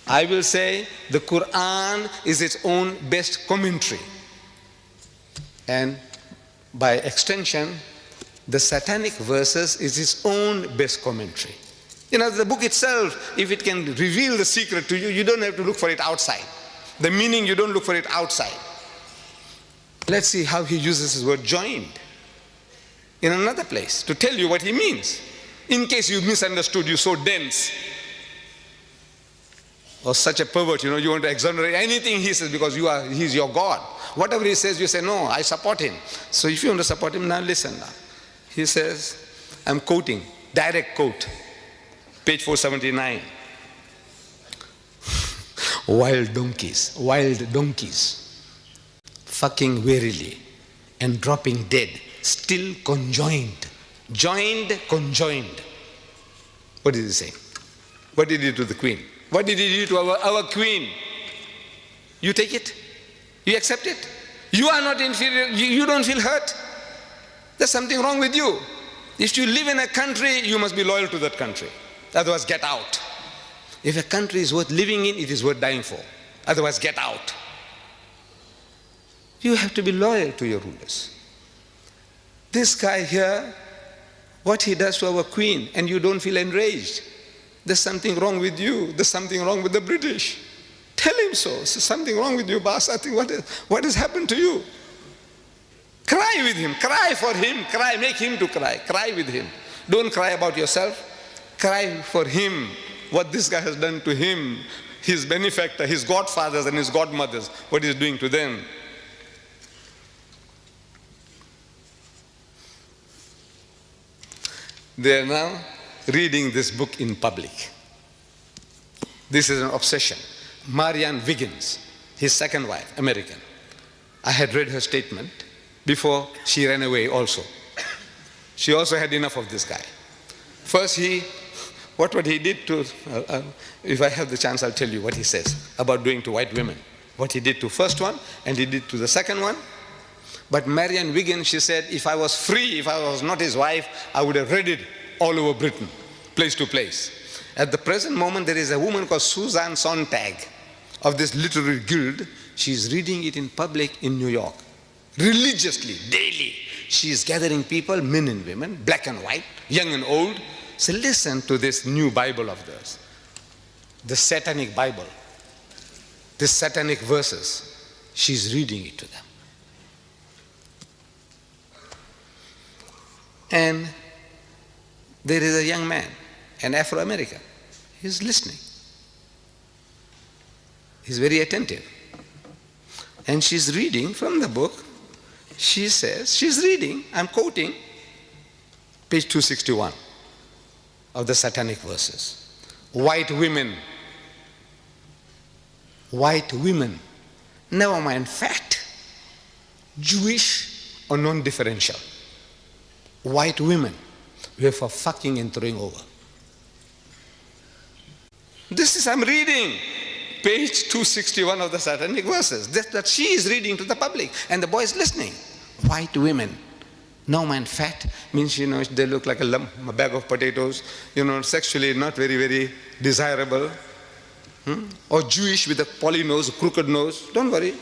I will say the Quran is its own best commentary. And by extension, the Satanic Verses is its own best commentary. The book itself, if it can reveal the secret to you, you don't have to look for it outside. The meaning, you don't look for it outside. Let's see how he uses his word joined in another place to tell you what he means. In case you misunderstood, you're so dense or such a pervert, you want to exonerate anything he says because he's your God. Whatever he says, you say, no, I support him. So if you want to support him, now listen now. He says, I'm quoting, direct quote, page 479. Wild donkeys, fucking wearily and dropping dead, still conjoined. Joined, conjoined. What did he say? What did he do to the queen? What did he do to our queen? You take it? You accept it? You are not inferior. You don't feel hurt? There's something wrong with you. If you live in a country, you must be loyal to that country. Otherwise, get out. If a country is worth living in, it is worth dying for. Otherwise, get out. You have to be loyal to your rulers. This guy here, what he does to our queen, and you don't feel enraged. There's something wrong with you. There's something wrong with the British. Tell him so. There's something wrong with you, boss. I think what has happened to you? Cry with him. Cry for him. Cry. Make him to cry. Cry with him. Don't cry about yourself. Cry for him. What this guy has done to him, his benefactor, his godfathers and his godmothers, what he's doing to them. They are now reading this book in public. This is an obsession. Marianne Wiggins, his second wife, American. I had read her statement before she ran away also. She also had enough of this guy. First what he did to, if I have the chance I'll tell you what he says about doing to white women. What he did to first one and he did to the second one. But Marianne Wiggins, she said, if I was free, if I was not his wife, I would have read it all over Britain, place to place. At the present moment, there is a woman called Susan Sontag of this literary guild. She's reading it in public in New York. Religiously, daily. She is gathering people, men and women, black and white, young and old. So listen to this new Bible of theirs. The Satanic Bible. The Satanic Verses. She's reading it to them. And there is a young man, an Afro-American. He's listening. He's very attentive. And she's reading from the book. She says, she's reading, I'm quoting, page 261 of the Satanic Verses. White women, never mind fat, Jewish or non-differential. White women were for fucking and throwing over. This is, I'm reading page 261 of the Satanic Verses. That she is reading to the public and the boy is listening. White women, no man fat, means, they look like a lump, a bag of potatoes, sexually not very, very desirable. Or Jewish with a poly nose, crooked nose, don't worry.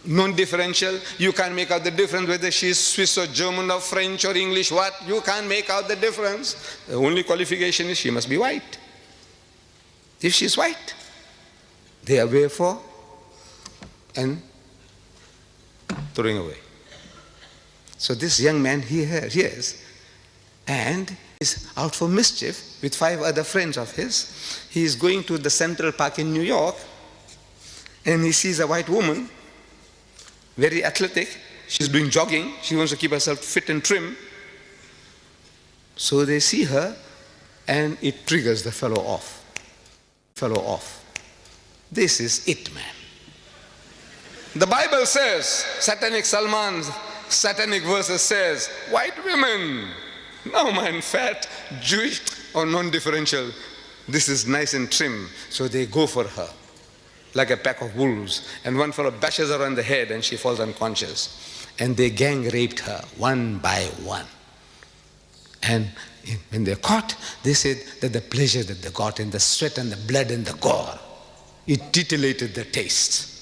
Non-differential, you can't make out the difference whether she's Swiss or German or French or English, what? You can't make out the difference. The only qualification is she must be white. If she's white, they are way for and throwing away. So this young man, he hears and is out for mischief with 5 other friends of his. He is going to the Central Park in New York and he sees a white woman, very athletic. She's doing jogging. She wants to keep herself fit and trim. So they see her and it triggers the fellow off. This is it, man. The Bible says, Satanic Verses says, white women, no man, fat, Jewish or non-differential, this is nice and trim, so they go for her like a pack of wolves, and one fellow bashes her on the head and she falls unconscious, and they gang raped her one by one. And when they're caught, they said that the pleasure that they got in the sweat and the blood and the gore, it titillated their tastes.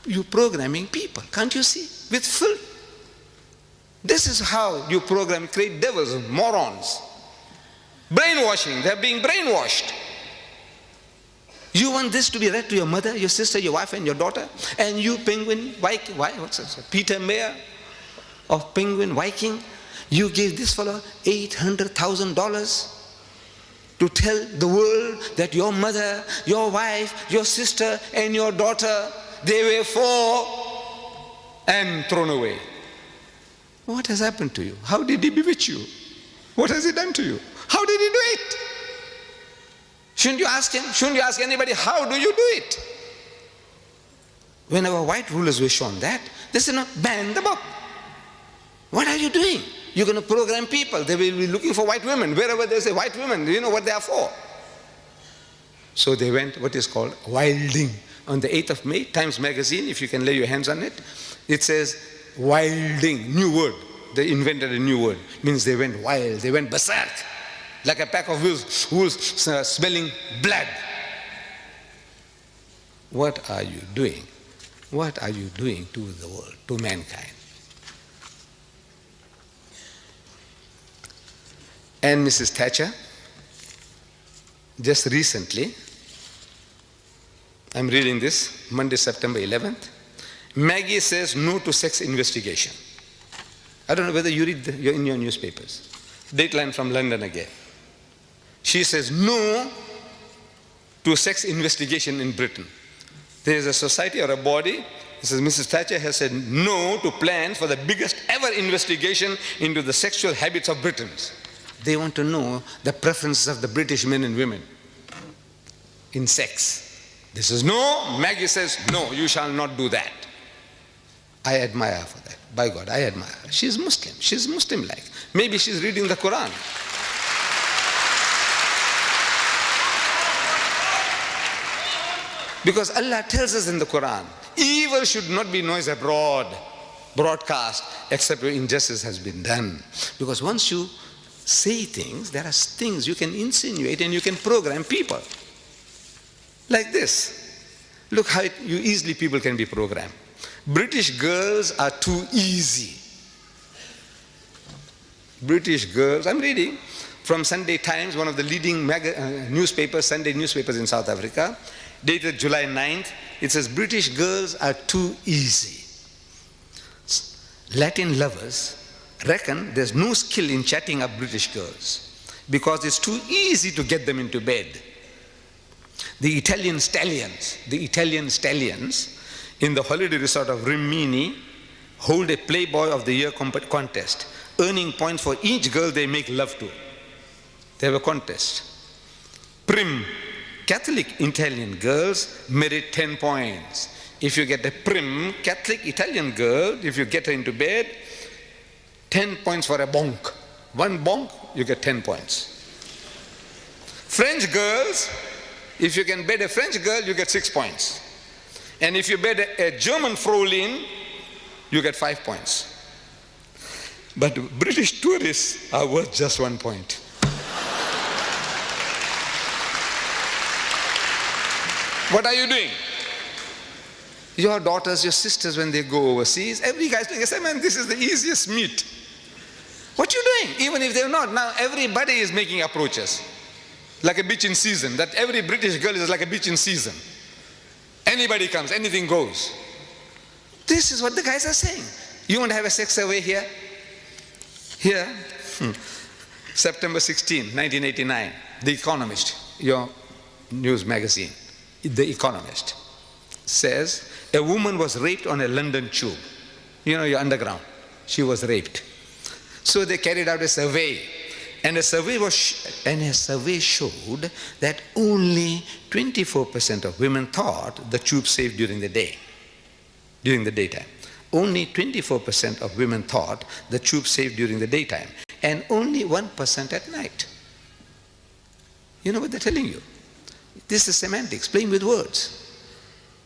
You're programming people, can't you see? With filth. This is how you program, create devils, morons. Brainwashing, they're being brainwashed. You want this to be read to your mother, your sister, your wife, and your daughter? And you, Penguin Viking, what's that? Peter Mayer of Penguin Viking, you gave this fellow $800,000 to tell the world that your mother, your wife, your sister, and your daughter, they were for and thrown away. What has happened to you? How did he bewitch you? What has he done to you? How did he do it? Shouldn't you ask him? Shouldn't you ask anybody, how do you do it? When our white rulers were shown that, they said, no, ban the book. What are you doing? You're going to program people. They will be looking for white women. Wherever there's a white woman, do you know what they are for? So they went what is called wilding. On the 8th of May, Times Magazine, if you can lay your hands on it, it says wilding, new word. They invented a new word. Means they went wild, they went berserk. Like a pack of wolves smelling blood. What are you doing? What are you doing to the world, to mankind? And Mrs. Thatcher, just recently, I'm reading this, Monday, September 11th, Maggie says no to sex investigation. I don't know whether you read in your newspapers. Dateline from London again. She says no to sex investigation in Britain. There is a society or a body, it says Mrs. Thatcher has said no to plans for the biggest ever investigation into the sexual habits of Britons. They want to know the preferences of the British men and women in sex. This is no, Maggie says no, you shall not do that. I admire her for that. By God, I admire her. She's Muslim. She's Muslim-like. Maybe she's reading the Quran. Because Allah tells us in the Quran, evil should not be noised abroad, broadcast, except where injustice has been done. Because once you say things, there are things you can insinuate and you can program people. Like this. Look how easily people can be programmed. British girls are too easy. British girls, I'm reading from Sunday Times, one of the leading newspapers, Sunday newspapers in South Africa, dated July 9th. It says, British girls are too easy. Latin lovers reckon there's no skill in chatting up British girls because it's too easy to get them into bed. The Italian stallions in the holiday resort of Rimini hold a Playboy of the Year contest, earning points for each girl they make love to. They have a contest. Prim, Catholic Italian girls merit 10 points. If you get a prim Catholic Italian girl, if you get her into bed, 10 points for a bonk. One bonk, you get 10 points. French girls, if you can bed a French girl, you get 6 points. And if you bed a German Fraulein, you get 5 points. But British tourists are worth just 1 point. What are you doing? Your daughters, your sisters, when they go overseas, every guy's doing, I say, man, this is the easiest meat. What you doing? Even if they're not, now everybody is making approaches. Like a beach in season, that every British girl is like a beach in season. Anybody comes, anything goes. This is what the guys are saying. You want to have a sex survey here? Here, September 16, 1989, The Economist, your news magazine, The Economist, says a woman was raped on a London tube. You know, your underground. She was raped. So they carried out a survey And a survey showed that only 24% of women thought the tube safe during the daytime. Only 24% of women thought the tube safe during the daytime, and only 1% at night. You know what they're telling you? This is semantics, playing with words.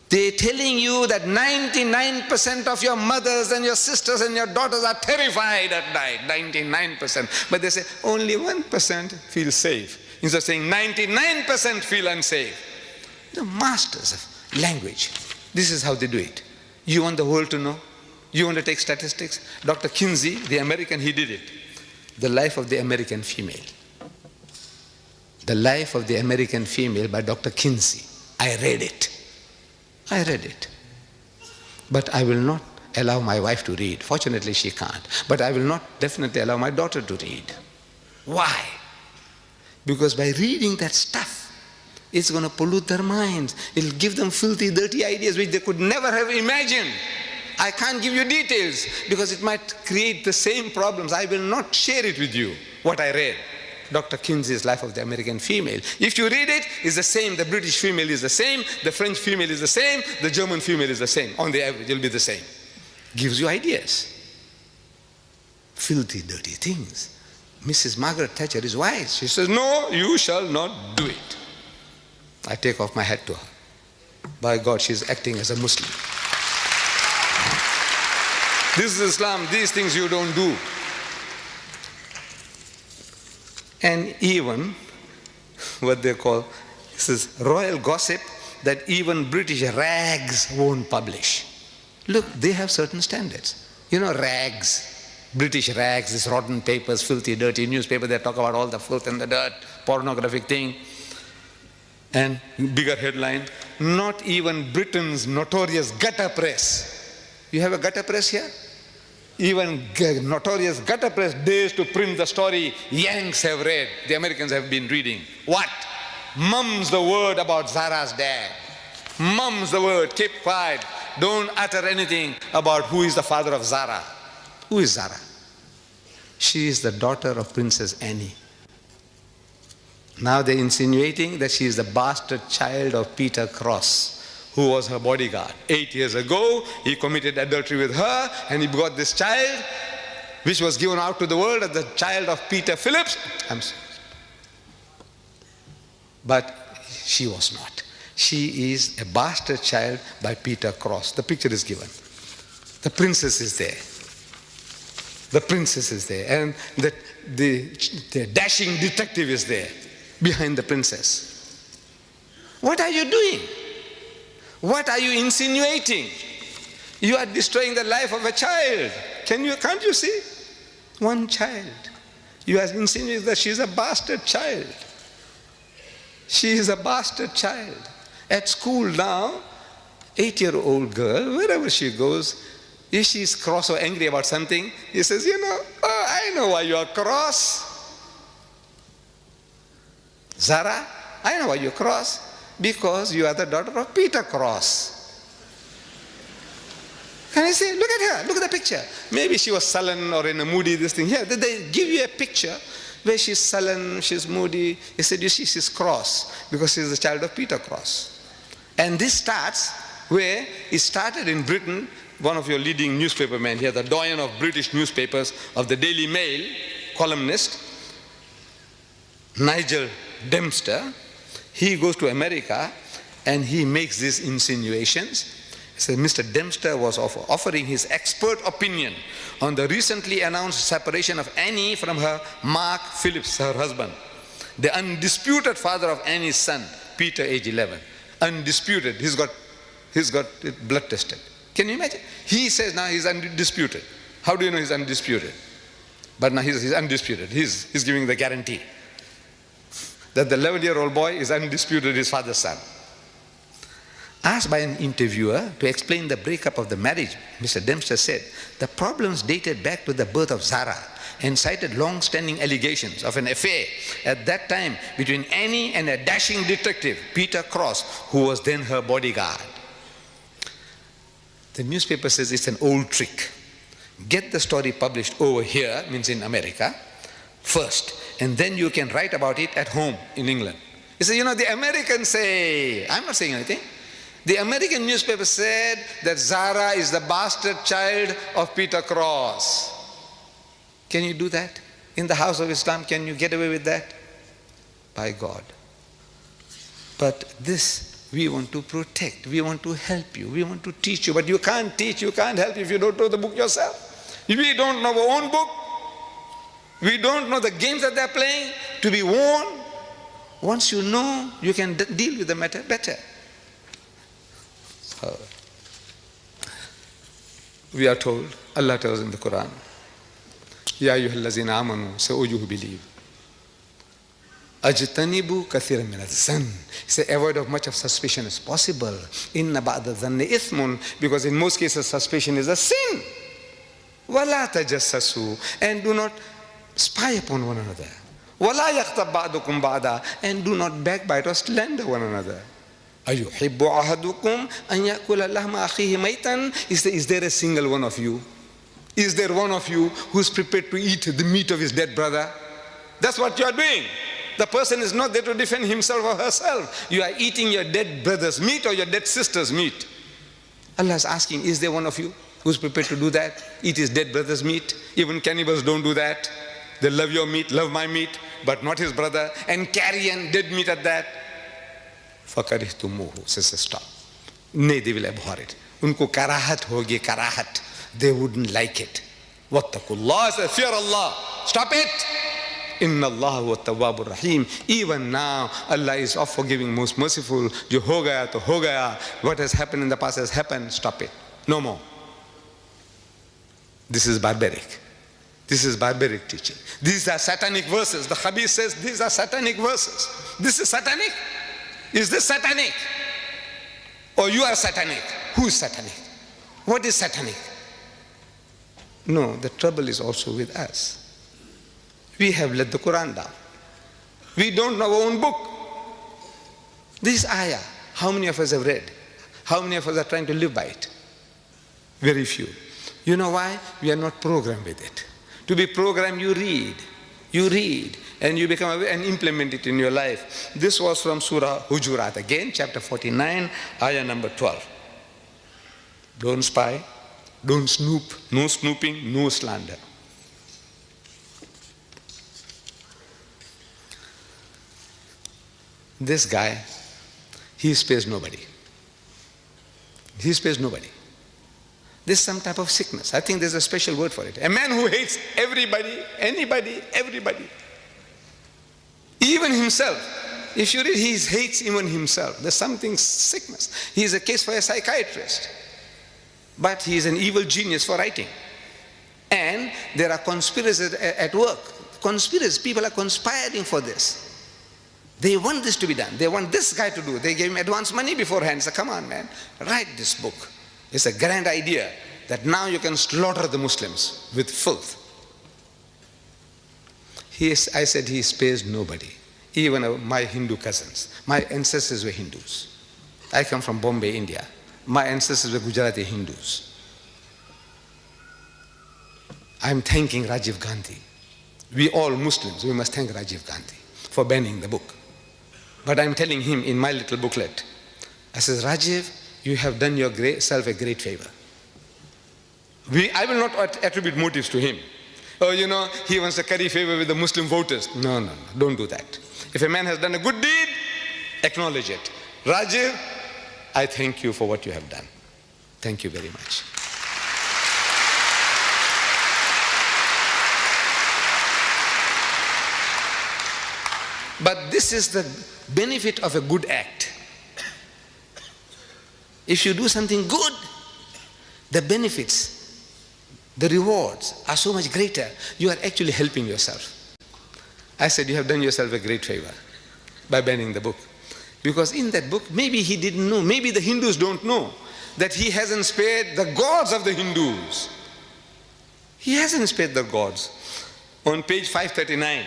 They're telling you that 99% of your mothers and your sisters and your daughters are terrified at night, 99%. But they say only 1% feel safe. Instead of saying 99% feel unsafe. The masters of language. This is how they do it. You want the world to know? You want to take statistics? Dr. Kinsey, the American, he did it. The Life of the American Female. The Life of the American Female by Dr. Kinsey. I read it. But I will not allow my wife to read. Fortunately, she can't. But I will not definitely allow my daughter to read. Why? Because by reading that stuff, it's going to pollute their minds. It'll give them filthy, dirty ideas which they could never have imagined. I can't give you details because it might create the same problems. I will not share it with you, what I read. Dr. Kinsey's Life of the American Female. If you read it, it's the same. The British female is the same. The French female is the same. The German female is the same. On the average, it'll be the same. Gives you ideas. Filthy, dirty things. Mrs. Margaret Thatcher is wise. She says, no, you shall not do it. I take off my hat to her. By God, she's acting as a Muslim. This is Islam. These things you don't do. And even what they call, this is royal gossip that even British rags won't publish. Look, they have certain standards. You know, rags, British rags, these rotten papers, filthy, dirty newspaper, they talk about all the filth and the dirt, pornographic thing. And bigger headline, not even Britain's notorious gutter press. You have a gutter press here? Even notorious gutter press dares to print the story Yanks have read, the Americans have been reading. What? Mum's the word about Zara's dad. Mum's the word, keep quiet. Don't utter anything about who is the father of Zara. Who is Zara? She is the daughter of Princess Anne. Now they're insinuating that she is the bastard child of Peter Cross, who was her bodyguard. 8 years ago, he committed adultery with her, and he got this child, which was given out to the world as the child of Peter Phillips. But she was not. She is a bastard child by Peter Cross. The picture is given. The princess is there. The princess is there. And the dashing detective is there, behind the princess. What are you doing? What are you insinuating? You are destroying the life of a child. Can't you see? One child. You are insinuating that she is a bastard child. She is a bastard child. At school now, 8-year-old girl, wherever she goes, if she's cross or angry about something, he says, I know why you are cross. Zara, I know why you're cross. Because you are the daughter of Peter Cross. Can I say, look at her, look at the picture. Maybe she was sullen or in a moody, this thing. Here, they give you a picture where she's sullen, she's moody. He said, you see, she's cross because she's the child of Peter Cross. And this starts where it started in Britain. One of your leading newspaper men here, the doyen of British newspapers, of the Daily Mail, columnist, Nigel Dempster. He goes to America and he makes these insinuations. He says Mr. Dempster was offering his expert opinion on the recently announced separation of Annie from her Mark Phillips, her husband, the undisputed father of Annie's son, Peter, age 11. Undisputed. He's got it blood tested. Can you imagine? He says now he's undisputed. How do you know he's undisputed? But now he's undisputed. He's giving the guarantee that the 11-year-old boy is undisputed his father's son. Asked by an interviewer to explain the breakup of the marriage, Mr. Dempster said, the problems dated back to the birth of Zara and cited long-standing allegations of an affair at that time between Annie and a dashing detective, Peter Cross, who was then her bodyguard. The newspaper says it's an old trick. Get the story published over here, means in America, first, and then you can write about it at home in England. You say, the Americans say, I'm not saying anything. The American newspaper said that Zara is the bastard child of Peter Cross. Can you do that? In the house of Islam, can you get away with that? By God. But this we want to protect, we want to help you, we want to teach you, but you can't teach, you can't help if you don't know the book yourself. If we don't know our own book, we don't know the games that they're playing, to be warned. Once you know, you can deal with the matter better. We are told, Allah tells in the Quran, Ya ayyuhallazina amanu, say, O you who believe, Ajtanibu kathiran min adh-dhann. Say, avoid of much of suspicion as possible. Inna ba'da dhanni ithmun, because in most cases suspicion is a sin. Wala tajassasu, and do not spy upon one another. Wala yaghtab ba'dukum ba'da, and do not backbite or slander one another. Ayuhibbu ahadukum an yakula lahma akhihi maytan. Is there a single one of you? Is there one of you who's prepared to eat the meat of his dead brother? That's what you are doing. The person is not there to defend himself or herself. You are eating your dead brother's meat or your dead sister's meat. Allah is asking, is there one of you who's prepared to do that? Eat his dead brother's meat? Even cannibals don't do that. They love your meat, love my meat, but not his brother, and carry on dead meat at that. فَكَرِهْتُمُوهُ, says, stop. Nay, they will abhor it. Unko karahat hogi, karahat. They wouldn't like it. Wattaqullah, say, fear Allah. Stop it. Inna Allah wa tawwabur rahim. Even now, Allah is of forgiving, most merciful. Jo ho gaya to ho gaya. What has happened in the past has happened. Stop it. No more. This is barbaric. This is barbaric teaching. These are satanic verses. The Habib says these are satanic verses. This is satanic? Is this satanic? Or you are satanic? Who is satanic? What is satanic? No, the trouble is also with us. We have let the Quran down. We don't know our own book. This ayah, how many of us have read? How many of us are trying to live by it? Very few. You know why? We are not programmed with it. To be programmed, you read, and you become aware and implement it in your life. This was from Surah Hujurat, again, chapter 49, ayah number 12. Don't spy, don't snoop, no snooping, no slander. This guy, he spares nobody. He spares nobody. This is some type of sickness. I think there's a special word for it. A man who hates everybody, anybody, everybody. Even himself. If you read, he hates even himself. There's something sickness. He is a case for a psychiatrist. But he is an evil genius for writing. And there are conspirators at work. Conspirators, people are conspiring for this. They want this to be done. They want this guy to do. They gave him advance money beforehand. So come on, man, write this book. It's a grand idea that now you can slaughter the Muslims with filth. I said he spares nobody. Even my Hindu cousins. My ancestors were Hindus. I come from Bombay, India. My ancestors were Gujarati Hindus. I'm thanking Rajiv Gandhi. We all Muslims, we must thank Rajiv Gandhi for banning the book. But I'm telling him in my little booklet, I says, Rajiv, you have done yourself a great favor. I will not attribute motives to him. Oh, he wants to curry favor with the Muslim voters. No, don't do that. If a man has done a good deed, acknowledge it. Rajiv, I thank you for what you have done. Thank you very much. But this is the benefit of a good act. If you do something good, the benefits, the rewards are so much greater. You are actually helping yourself. I said, you have done yourself a great favor by banning the book. Because in that book, maybe he didn't know, maybe the Hindus don't know, that he hasn't spared the gods of the Hindus. He hasn't spared the gods. On page 539,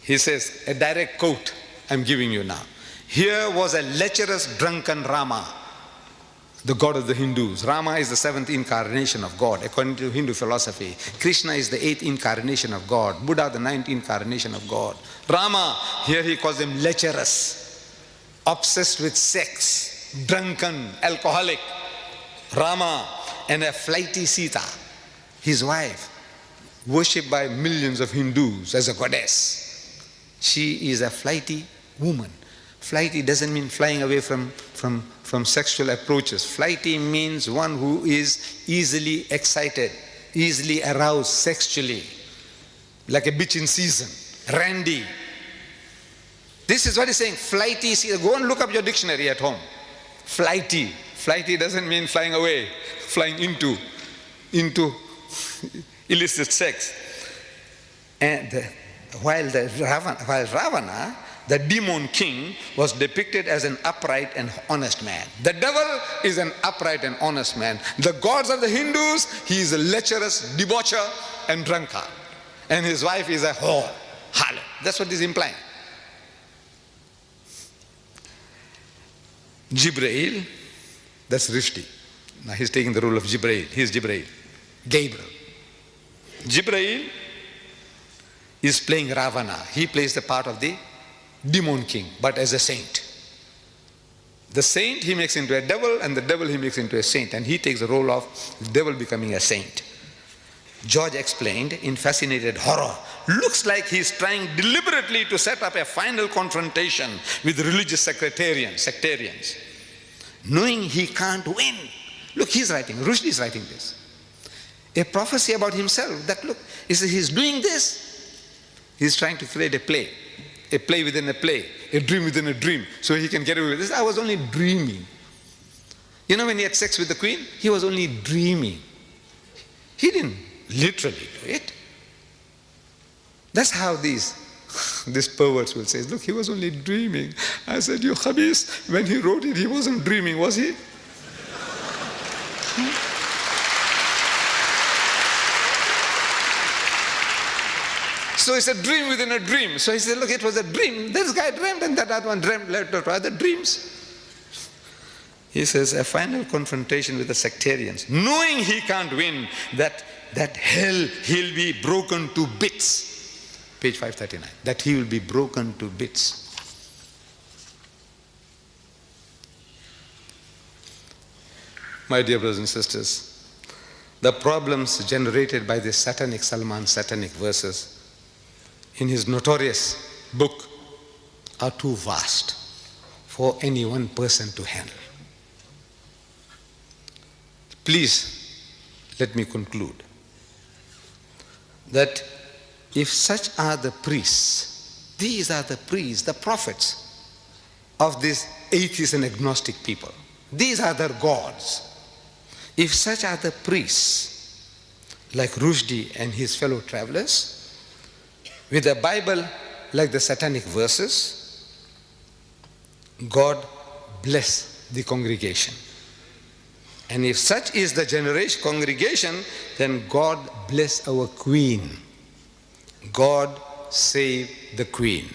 he says, a direct quote I'm giving you now. Here was a lecherous drunken Rama. the God of the Hindus. Rama is the seventh incarnation of God, according to Hindu philosophy. Krishna is the eighth incarnation of God. Buddha, the ninth incarnation of God. Rama, here he calls him lecherous, obsessed with sex, drunken, alcoholic. Rama, and a flighty Sita, his wife, worshipped by millions of Hindus as a goddess. She is a flighty woman. Flighty doesn't mean flying away from sexual approaches. Flighty means one who is easily excited, easily aroused sexually, like a bitch in season, randy. This is what he's saying, flighty. Go and look up your dictionary at home. Flighty. Flighty doesn't mean flying away, flying into illicit sex. And while Ravana, the demon king, was depicted as an upright and honest man. The devil is an upright and honest man. The gods of the Hindus, he is a lecherous debaucher and drunkard. And his wife is a whore, harlot. That's what this is implying. Jibreel, that's Rushdie. Now he's taking the role of Jibreel. He's Jibreel. Gabriel. Jibreel is playing Ravana. He plays the part of the demon king, but as a saint. The saint he makes into a devil, and the devil he makes into a saint, and he takes the role of the devil becoming a saint. George explained in fascinated horror, looks like he's trying deliberately to set up a final confrontation with religious sectarians, knowing he can't win. Look, he's writing, Rushdie is writing this. A prophecy about himself that, look, he's doing this. He's trying to create a play within a play, a dream within a dream, so he can get away with this. I was only dreaming. You know, when he had sex with the queen, he was only dreaming. He didn't literally do it. That's how these perverts will say, look, he was only dreaming. I said, you khabis, when he wrote it, he wasn't dreaming, was he? So it's a dream within a dream. So he said, look, it was a dream. This guy dreamed and that other one dreamed later to other dreams. He says, a final confrontation with the sectarians, knowing he can't win, that hell he'll be broken to bits. Page 539. That he will be broken to bits. My dear brothers and sisters, the problems generated by the satanic Satanic Verses in his notorious book are too vast for any one person to handle. Please, let me conclude that if such are the priests, these are the priests, the prophets of these atheist and agnostic people, these are their gods. If such are the priests, like Rushdie and his fellow travelers, with a Bible like the Satanic Verses, God bless the congregation. And if such is the generation congregation, then God bless our queen. God save the queen.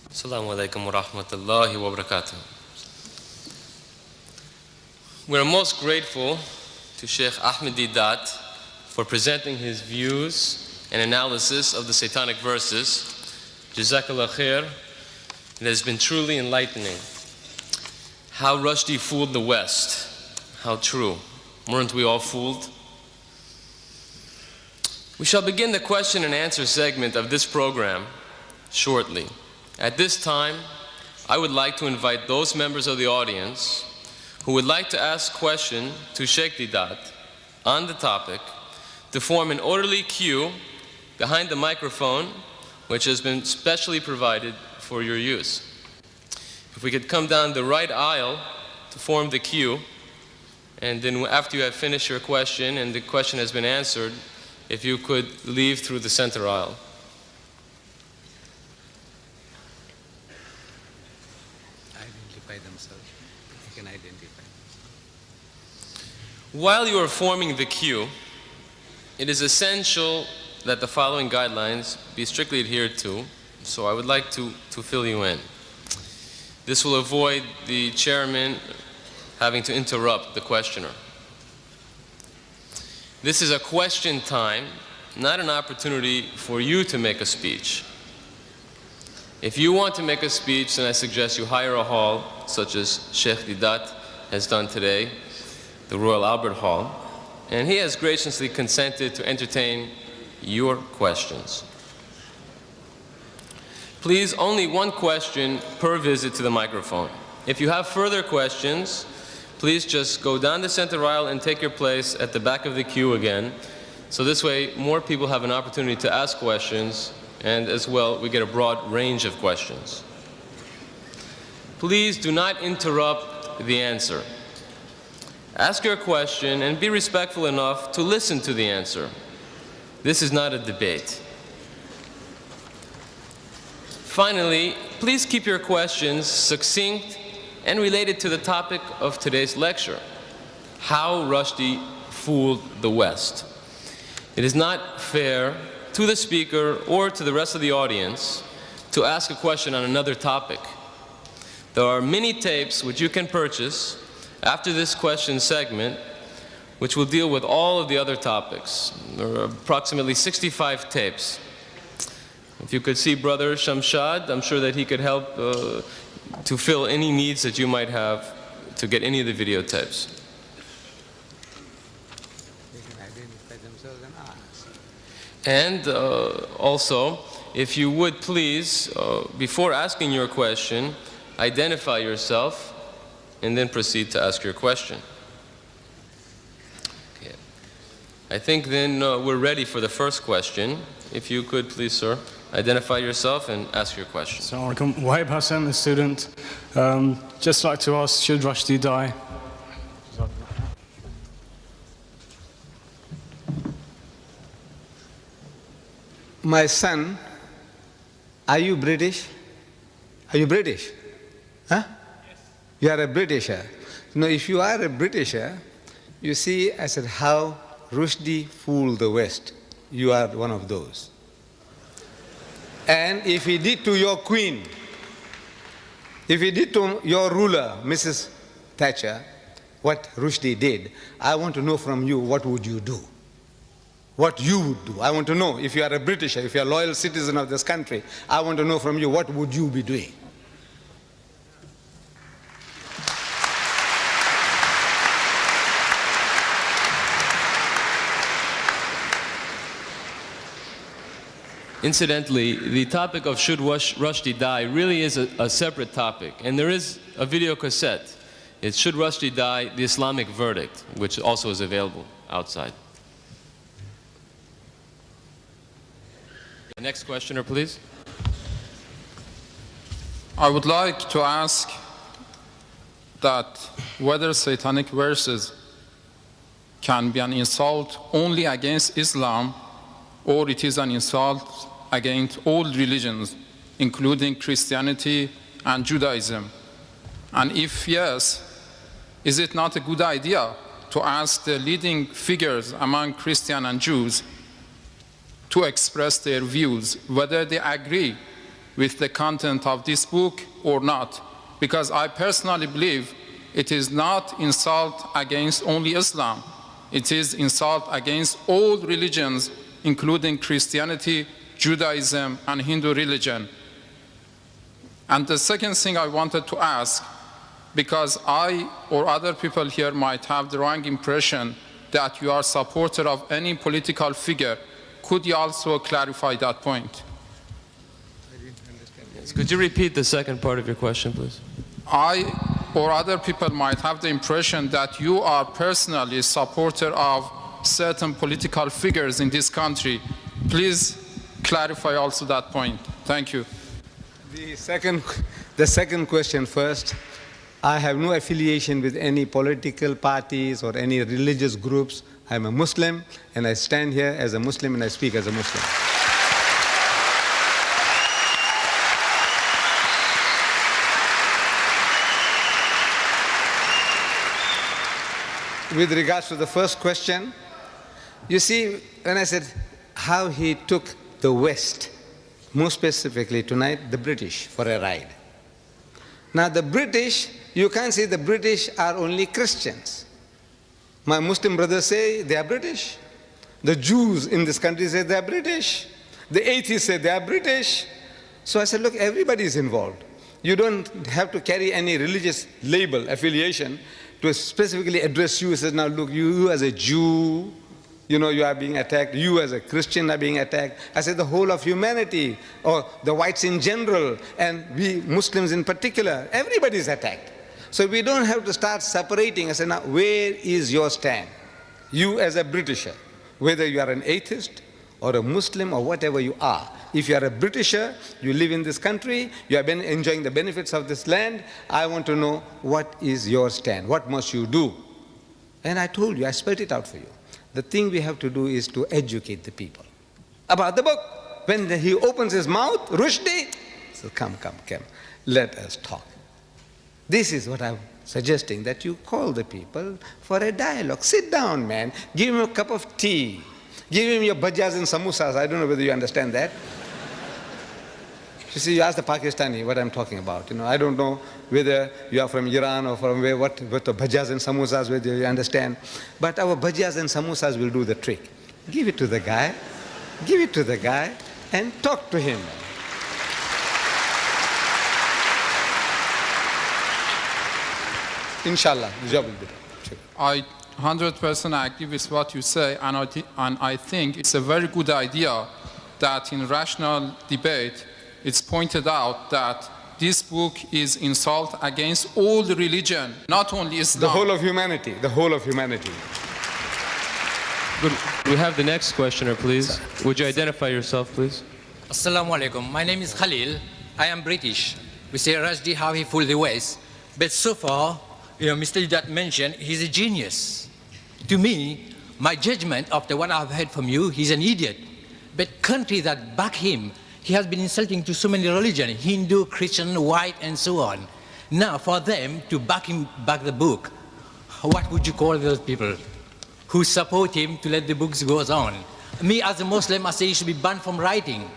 Assalamu alaikum wa rahmatullahi wa barakatuh. We are most grateful to Shaikh Ahmed Deedat for presenting his views and analysis of the Satanic Verses. Jazakallah khair. It has been truly enlightening. How Rushdie fooled the West. How true. Weren't we all fooled? We shall begin the question and answer segment of this program shortly. At this time, I would like to invite those members of the audience who would like to ask a question to Sheikh Deedat on the topic to form an orderly queue behind the microphone, which has been specially provided for your use. If we could come down the right aisle to form the queue, and then after you have finished your question and the question has been answered, if you could leave through the center aisle. Identify themselves. They can identify. While you are forming the queue, it is essential that the following guidelines be strictly adhered to, so I would like to fill you in. This will avoid the chairman having to interrupt the questioner. This is a question time, not an opportunity for you to make a speech. If you want to make a speech, then I suggest you hire a hall, such as Sheikh Deedat has done today, the Royal Albert Hall, and he has graciously consented to entertain your questions. Please, only one question per visit to the microphone. If you have further questions, please just go down the center aisle and take your place at the back of the queue again. So this way, more people have an opportunity to ask questions, and as well, we get a broad range of questions. Please do not interrupt the answer. Ask your question and be respectful enough to listen to the answer. This is not a debate. Finally, please keep your questions succinct and related to the topic of today's lecture, how Rushdie fooled the West. It is not fair to the speaker or to the rest of the audience to ask a question on another topic. There are many tapes which you can purchase after this question segment, which will deal with all of the other topics. There are approximately 65 tapes. If you could see Brother Shamshad, I'm sure that he could help to fill any needs that you might have to get any of the videotapes. They can identify themselves and ask. And also, if you would please, before asking your question, identify yourself and then proceed to ask your question. Okay. I think then we're ready for the first question. If you could please, sir, identify yourself and ask your question. Assalamu alaikum. Wahib Hassan, a student. Just like to ask, should Rushdie die? My son, are you British? Are you British? Huh? Yes. You are a Britisher. No, if you are a Britisher, you see, I said, how Rushdie fooled the West. You are one of those. And if he did to your queen, if he did to your ruler, Mrs. Thatcher, what Rushdie did, I want to know from you, what would you do? What you would do. I want to know, if you are a Britisher, if you are a loyal citizen of this country, I want to know from you, what would you be doing? Incidentally, the topic of should Rushdie die really is a separate topic, and there is a video cassette. It's Should Rushdie Die, the Islamic Verdict, which also is available outside. The next questioner, please. I would like to ask that whether Satanic Verses can be an insult only against Islam, or it is an insult against all religions, including Christianity and Judaism. And if yes, is it not a good idea to ask the leading figures among Christians and Jews to express their views, whether they agree with the content of this book or not? Because I personally believe it is not insult against only Islam. It is insult against all religions, including Christianity, Judaism, and Hindu religion. And the second thing I wanted to ask, because I or other people here might have the wrong impression that you are a supporter of any political figure, could you also clarify that point? Yes. Could you repeat the second part of your question, please? I or other people might have the impression that you are personally a supporter of certain political figures in this country. Please clarify also that point. Thank you. The second question first. I have no affiliation with any political parties or any religious groups. I'm a Muslim, and I stand here as a Muslim, and I speak as a Muslim. With regards to the first question, you see, when I said how he took the West, more specifically tonight, the British, for a ride. Now the British, you can't say the British are only Christians. My Muslim brothers say they are British. The Jews in this country say they are British. The atheists say they are British. So I said, look, everybody is involved. You don't have to carry any religious label, affiliation, to specifically address you. He says, now look, you as a Jew, you know, you are being attacked. You as a Christian are being attacked. I said the whole of humanity, or the whites in general, and we Muslims in particular, everybody is attacked. So we don't have to start separating. I said, now where is your stand? You as a Britisher, whether you are an atheist or a Muslim or whatever you are. If you are a Britisher, you live in this country, you have been enjoying the benefits of this land, I want to know what is your stand, what must you do? And I told you, I spelled it out for you. The thing we have to do is to educate the people about the book. When he opens his mouth, Rushdie, so come, let us talk. This is what I'm suggesting, that you call the people for a dialogue. Sit down, man, give him a cup of tea. Give him your bhajjas and samosas. I don't know whether you understand that. You see, you ask the Pakistani what I'm talking about. You know, I don't know whether you are from Iran or from where, what the bhajjas and samosas, whether you understand. But our bhajjas and samosas will do the trick. Give it to the guy. Give it to the guy and talk to him. Inshallah, the job will be done. I 100% agree with what you say, and I think it's a very good idea that in rational debate it's pointed out that this book is insult against all the religion, not only Islam. The whole of humanity, the whole of humanity. Good. We have the next questioner, please. Would you identify yourself, please? Assalamu alaikum. My name is Khalil. I am British. We say Rushdie how he fooled the West. But so far, Mr. Deedat mentioned he's a genius. To me, my judgment after what I've heard from you, he's an idiot. But countries that back him, he has been insulting to so many religions, Hindu, Christian, white, and so on. Now, for them to back the book, what would you call those people who support him to let the books go on? Me, as a Muslim, I say he should be banned from writing.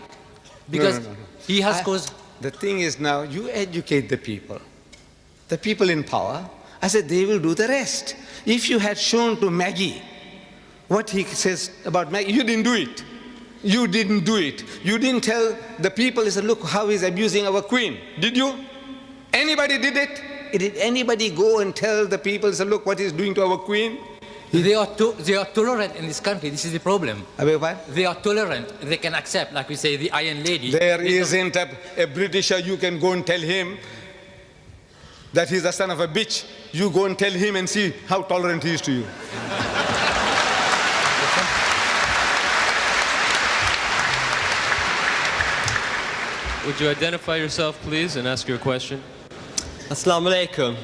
Because No. he has caused... The thing is now, you educate the people in power. I said they will do the rest. If you had shown to Maggie what he says about Maggie, you didn't do it. You didn't do it. You didn't tell the people, he said, look how he's abusing our queen. Did you? Anybody did it? Did anybody go and tell the people, he said, look what he's doing to our queen? They are tolerant in this country. This is the problem. I beg your pardon? They are tolerant. They can accept, like we say, the Iron Lady. There isn't a Britisher you can go and tell him that he's the son of a bitch. You go and tell him and see how tolerant he is to you. Would you identify yourself, please, and ask your question? Assalamu alaikum.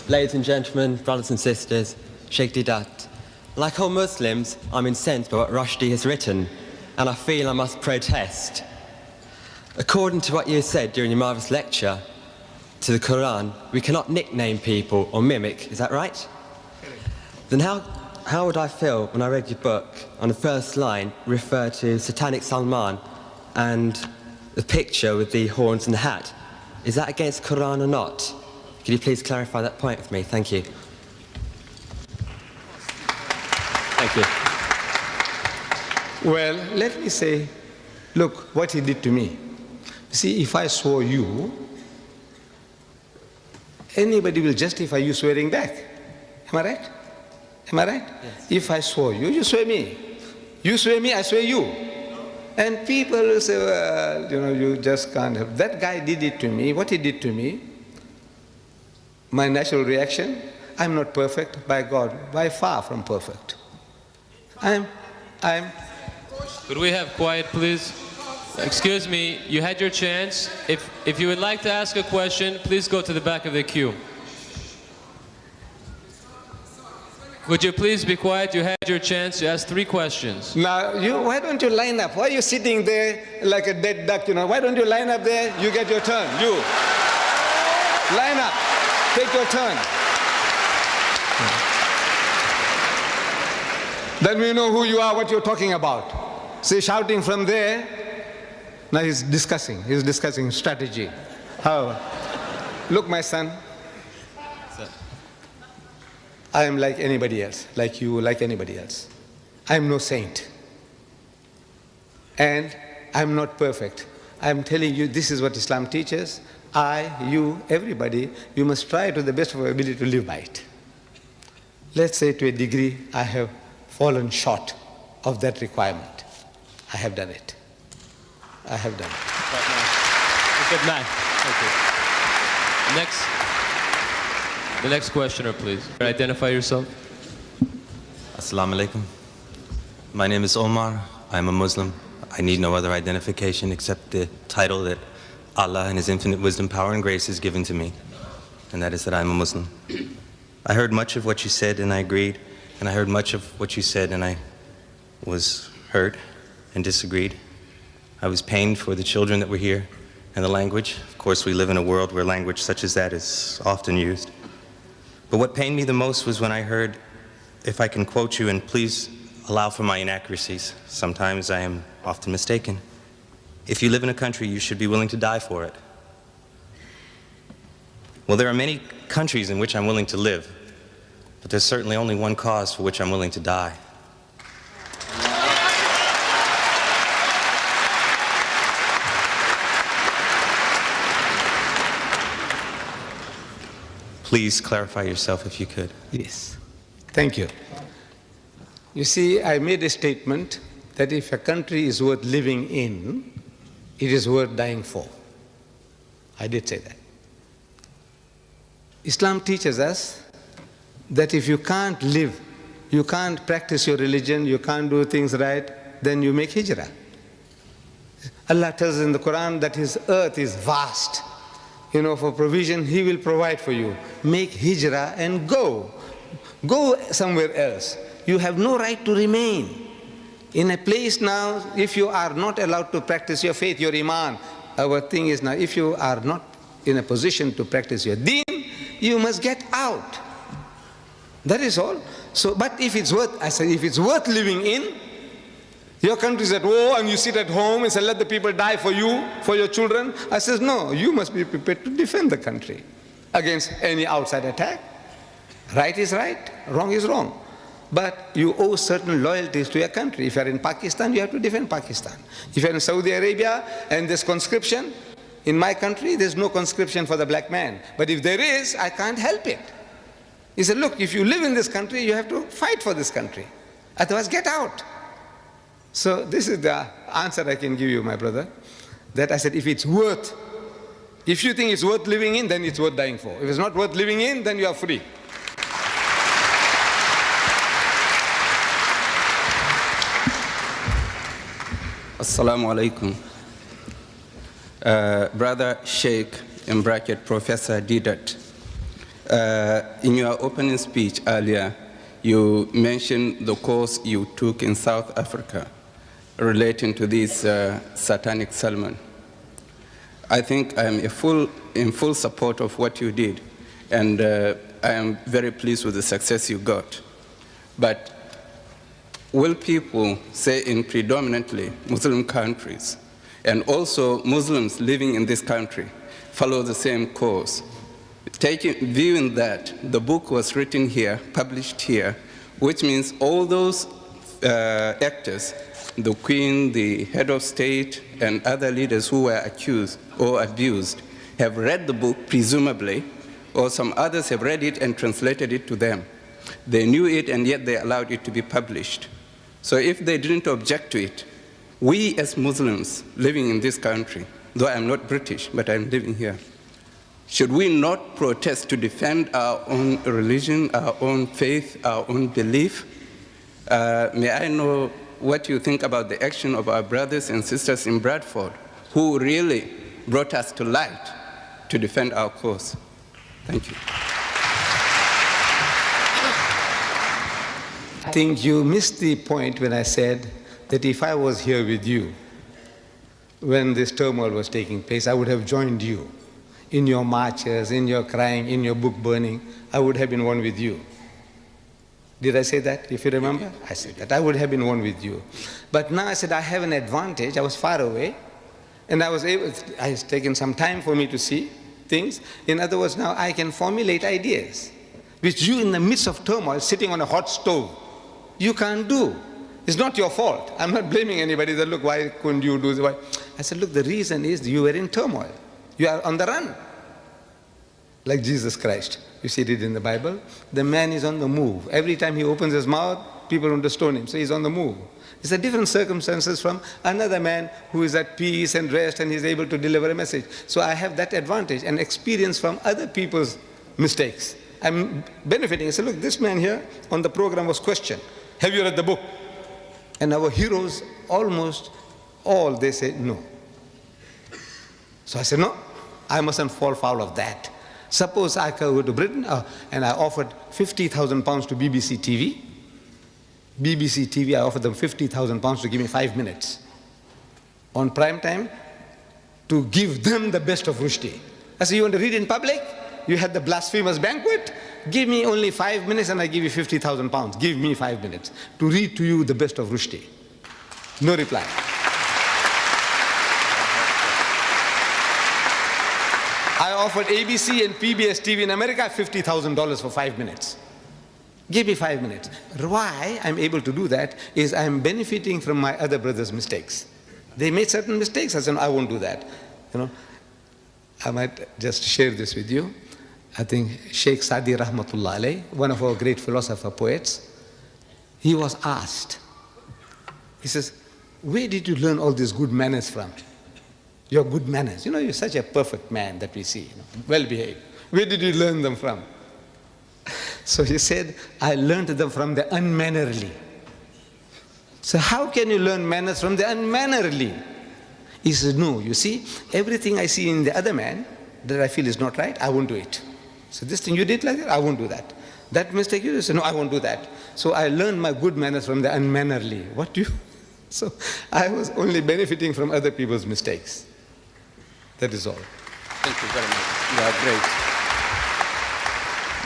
Ladies and gentlemen, brothers and sisters, Sheikh Deedat. Like all Muslims, I'm incensed by what Rushdie has written, and I feel I must protest. According to what you said during your marvellous lecture to the Quran, we cannot nickname people or mimic, is that right? Then how would I feel when I read your book on the first line refer to Satanic Salman and the picture with the horns and the hat? Is that against Quran or not? Could you please clarify that point with me? Thank you. Thank you. Well, let me say, look what he did to me. See, if I swore you, anybody will justify you swearing back. Am I right? Am I right? Yes. If I swore you, you swear me. You swear me, I swear you. And people will say, well, you just can't help. That guy did it to me. What he did to me, my natural reaction, I'm not perfect, by God, by far from perfect. I'm. Could we have quiet, please? Excuse me, you had your chance. If you would like to ask a question, please go to the back of the queue. Could you please be quiet? You had your chance to ask 3 questions. Now, why don't you line up? Why are you sitting there like a dead duck, Why don't you line up there? You get your turn. You. Line up. Take your turn. Then we know who you are, what you're talking about. See, shouting from there. Now he's discussing strategy. How? Look, my son. I am like anybody else, like you, like anybody else. I am no saint. And I'm not perfect. I'm telling you, this is what Islam teaches. I, you, everybody, you must try to the best of your ability to live by it. Let's say to a degree, I have fallen short of that requirement. I have done it. I have done it. Good man. Thank you. The next questioner, please. Identify yourself. Assalamu alaikum. My name is Omar. I'm a Muslim. I need no other identification except the title that Allah in His infinite wisdom, power, and grace has given to me, and that is that I'm a Muslim. I heard much of what you said and I agreed, and I heard much of what you said and I was hurt and disagreed. I was pained for the children that were here and the language. Of course, we live in a world where language such as that is often used. But what pained me the most was when I heard, if I can quote you, and please allow for my inaccuracies. Sometimes I am often mistaken. If you live in a country, you should be willing to die for it. Well, there are many countries in which I'm willing to live, but there's certainly only one cause for which I'm willing to die. Please clarify yourself if you could. Yes. Thank you. You see, I made a statement that if a country is worth living in, it is worth dying for. I did say that. Islam teaches us that if you can't live, you can't practice your religion, you can't do things right, then you make hijrah. Allah tells in the Quran that His earth is vast. For provision, He will provide for you. Make hijrah and go. Go somewhere else. You have no right to remain in a place now. If you are not allowed to practice your faith, your iman, our thing is now, if you are not in a position to practice your deen, you must get out. That is all. So, but if it's worth, I said, if it's worth living in, your country is at war and you sit at home and say, let the people die for you, for your children. I says, no, you must be prepared to defend the country against any outside attack. Right is right, wrong is wrong. But you owe certain loyalties to your country. If you're in Pakistan, you have to defend Pakistan. If you're in Saudi Arabia and there's conscription, in my country, there's no conscription for the black man. But if there is, I can't help it. He said, look, if you live in this country, you have to fight for this country. Otherwise, get out. So this is the answer I can give you, my brother, that I said, if you think it's worth living in, then it's worth dying for. If it's not worth living in, then you are free. Assalamu alaikum. Brother Sheikh, in bracket, Professor Deedat, in your opening speech earlier, you mentioned the course you took in South Africa relating to this Satanic Salman. I think I am in full support of what you did, and I am very pleased with the success you got. But will people, say in predominantly Muslim countries, and also Muslims living in this country, follow the same course? Viewing that the book was written here, published here, which means all those actors, the Queen, the head of state, and other leaders who were accused or abused, have read the book, presumably, or some others have read it and translated it to them. They knew it, and yet they allowed it to be published. So if they didn't object to it, we as Muslims living in this country, though I'm not British, but I'm living here, should we not protest to defend our own religion, our own faith, our own belief? May I know what you think about the action of our brothers and sisters in Bradford, who really brought us to light to defend our cause? Thank you. think you missed the point when I said that if I was here with you when this turmoil was taking place, I would have joined you in your marches, in your crying, in your book burning. I would have been one with you. Did I say that, if you remember? I said that. I would have been one with you. But now I said I have an advantage. I was far away, and it's taken some time for me to see things. In other words, now I can formulate ideas, which you in the midst of turmoil, sitting on a hot stove, you can't do. It's not your fault. I'm not blaming anybody that, look, why couldn't you do this? Why? I said, look, the reason is you were in turmoil. You are on the run. Like Jesus Christ. You see it in the Bible. The man is on the move. Every time he opens his mouth, people want to stone him. So he's on the move. It's a different circumstances from another man who is at peace and rest and he's able to deliver a message. So I have that advantage and experience from other people's mistakes. I'm benefiting. I said, look, this man here on the program was questioned. Have you read the book? And our heroes, almost all, they said no. So I said, no, I mustn't fall foul of that. Suppose I go to Britain and I offered 50,000 pounds to BBC TV. BBC TV, I offered them 50,000 pounds to give me 5 minutes on prime time to give them the best of Rushdie. I said, you want to read in public? You had the blasphemous banquet? Give me only 5 minutes and I give you 50,000 pounds. Give me 5 minutes to read to you the best of Rushdie. No reply. I offered ABC and PBS TV in America $50,000 for 5 minutes. Give me 5 minutes. Why I'm able to do that is I'm benefiting from my other brothers' mistakes. They made certain mistakes. I said, no, I won't do that. You know, I might just share this with you. I think Sheikh Sadi Rahmatullah alayh, one of our great philosopher poets, he was asked, he says, where did you learn all these good manners from? Your good manners. You know, you're such a perfect man that we see, you know, well behaved. Where did you learn them from? So he said, I learned them from the unmannerly. So how can you learn manners from the unmannerly? He says, no, you see, everything I see in the other man that I feel is not right, I won't do it. So this thing you did like that, I won't do that. That mistake you did, no, I won't do that. So I learned my good manners from the unmannerly. What do you? So I was only benefiting from other people's mistakes. That is all. Thank you very much. You are great.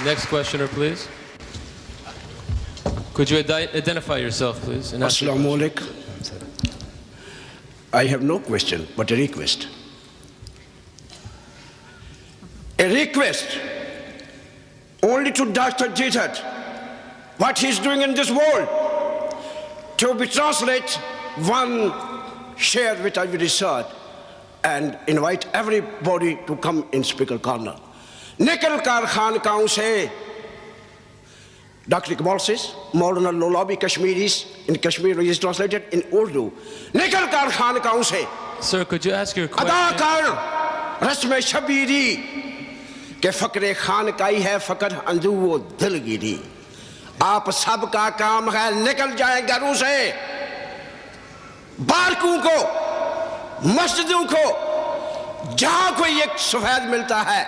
Next questioner, please. Could you identify yourself, please? Assalamu alaikum. I have no question, but a request. A request only to Dr. Deedat, what he's doing in this world, to be translate one share which I will research and invite everybody to come in speaker corner. Nikal kar khankaon se, Dr. Iqbal says, Maulana Lolabi Kashmiris, in Kashmir is translated in Urdu. Nikal kar khankaon se. Sir, could you ask your question? Ada kar rasme shabiri, ke fakre khankai hai fakar andu wo dilgiri. आप सबका काम है निकल जाए घरों से, बारकों को, मस्जिदों को, जहां कोई एक सफेद मिलता है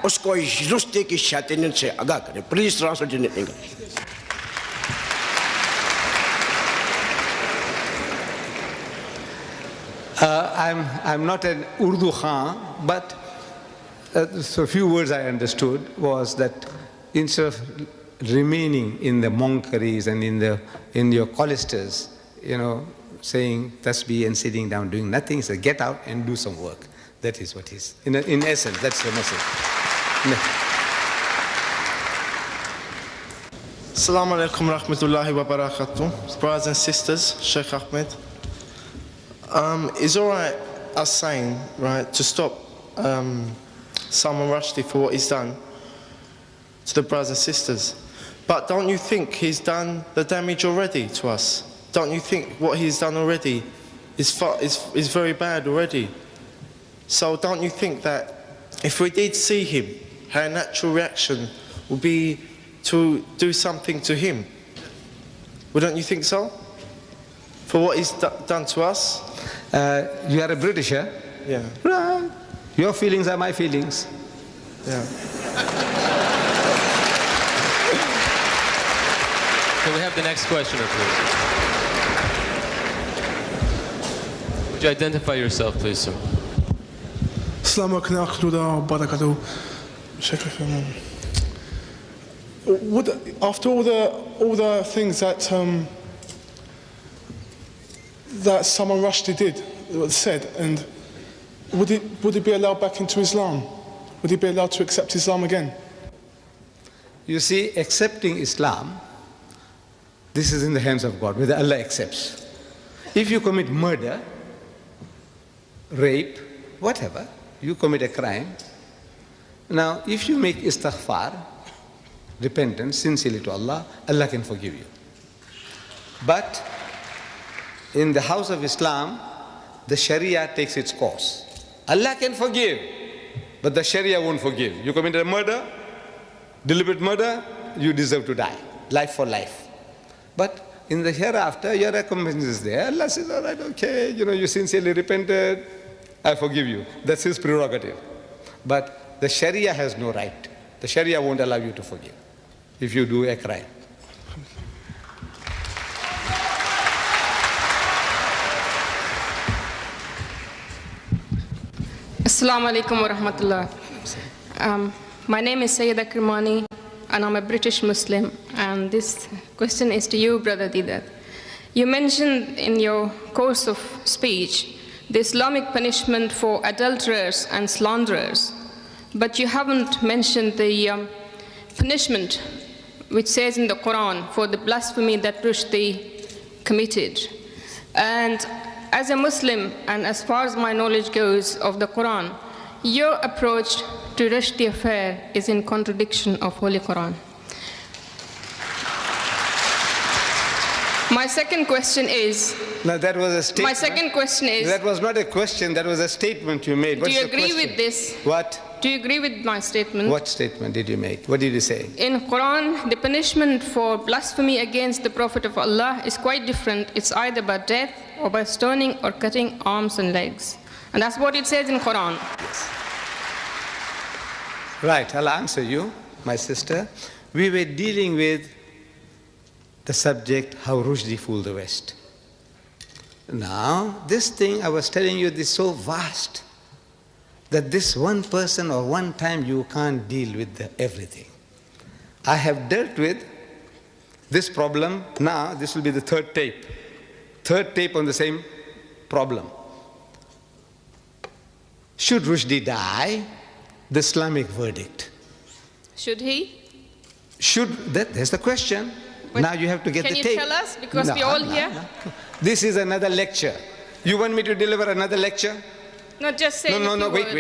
उसको रुश्ती की शैतानियत से आगाह करें. Please translate in English. I'm not an Urdu Khan, but so a few words I understood was that instead of remaining in the monkeries and in your cloisters, you know, saying tasbih and sitting down doing nothing, so get out and do some work. That is what he's in essence. That's the message. Assalamu alaikum rahmatullahi wa barakatuh. Brothers and sisters, Shaikh Ahmed. It's all right us saying, right, to stop Salman Rushdie for what he's done to the brothers and sisters. But don't you think he's done the damage already to us? Don't you think what he's done already is very bad already? So don't you think that if we did see him, our natural reaction would be to do something to him? Wouldn't you think so? For what he's done to us? You are a Britisher? Yeah. Right. Your feelings are my feelings. Yeah. Can we have the next questioner, please? Would you identify yourself, please, sir? Assalamu alaikum wa rahmatullahi wa barakatuh. After all the things that that Salman Rushdie said, and would he be allowed back into Islam? Would he be allowed to accept Islam again? You see, accepting Islam, this is in the hands of God, whether Allah accepts. If you commit murder, rape, whatever, you commit a crime. Now, if you make istighfar, repentance, sincerely to Allah, Allah can forgive you. But in the house of Islam, the Sharia takes its course. Allah can forgive, but the Sharia won't forgive. You committed a murder, deliberate murder, you deserve to die, life for life. But in the hereafter, your recompense is there. Allah says, all right, okay, you sincerely repented, I forgive you. That's his prerogative. But the Sharia has no right. The Sharia won't allow you to forgive if you do a crime. Assalamu alaikum wa rahmatullah. My name is Sayyida Kirmani, and I'm a British Muslim. And this question is to you, Brother Deedat. You mentioned in your course of speech the Islamic punishment for adulterers and slanderers, but you haven't mentioned the punishment which says in the Quran for the blasphemy that Rushdie committed. And as a Muslim, and as far as my knowledge goes of the Quran, your approach to Rushdie affair is in contradiction of Holy Quran. My second question is... Now that was a statement. My second question is... That was not a question, that was a statement you made. Do you agree with this? What? Do you agree with my statement? What statement did you make? What did you say? In Quran, the punishment for blasphemy against the Prophet of Allah is quite different. It's either by death or by stoning or cutting arms and legs. And that's what it says in Quran. Yes. Right, I'll answer you, my sister. We were dealing with the subject, how Rushdie fooled the West. Now, this thing I was telling you is so vast that this one person or one time you can't deal with everything. I have dealt with this problem. Now, this will be the third tape. Third tape on the same problem. Should Rushdie die? The Islamic verdict. Should he? That's the question. But now you have to get the tape. Can you tell us? Because we're all here. No. This is another lecture. You want me to deliver another lecture? No, just say No, wait.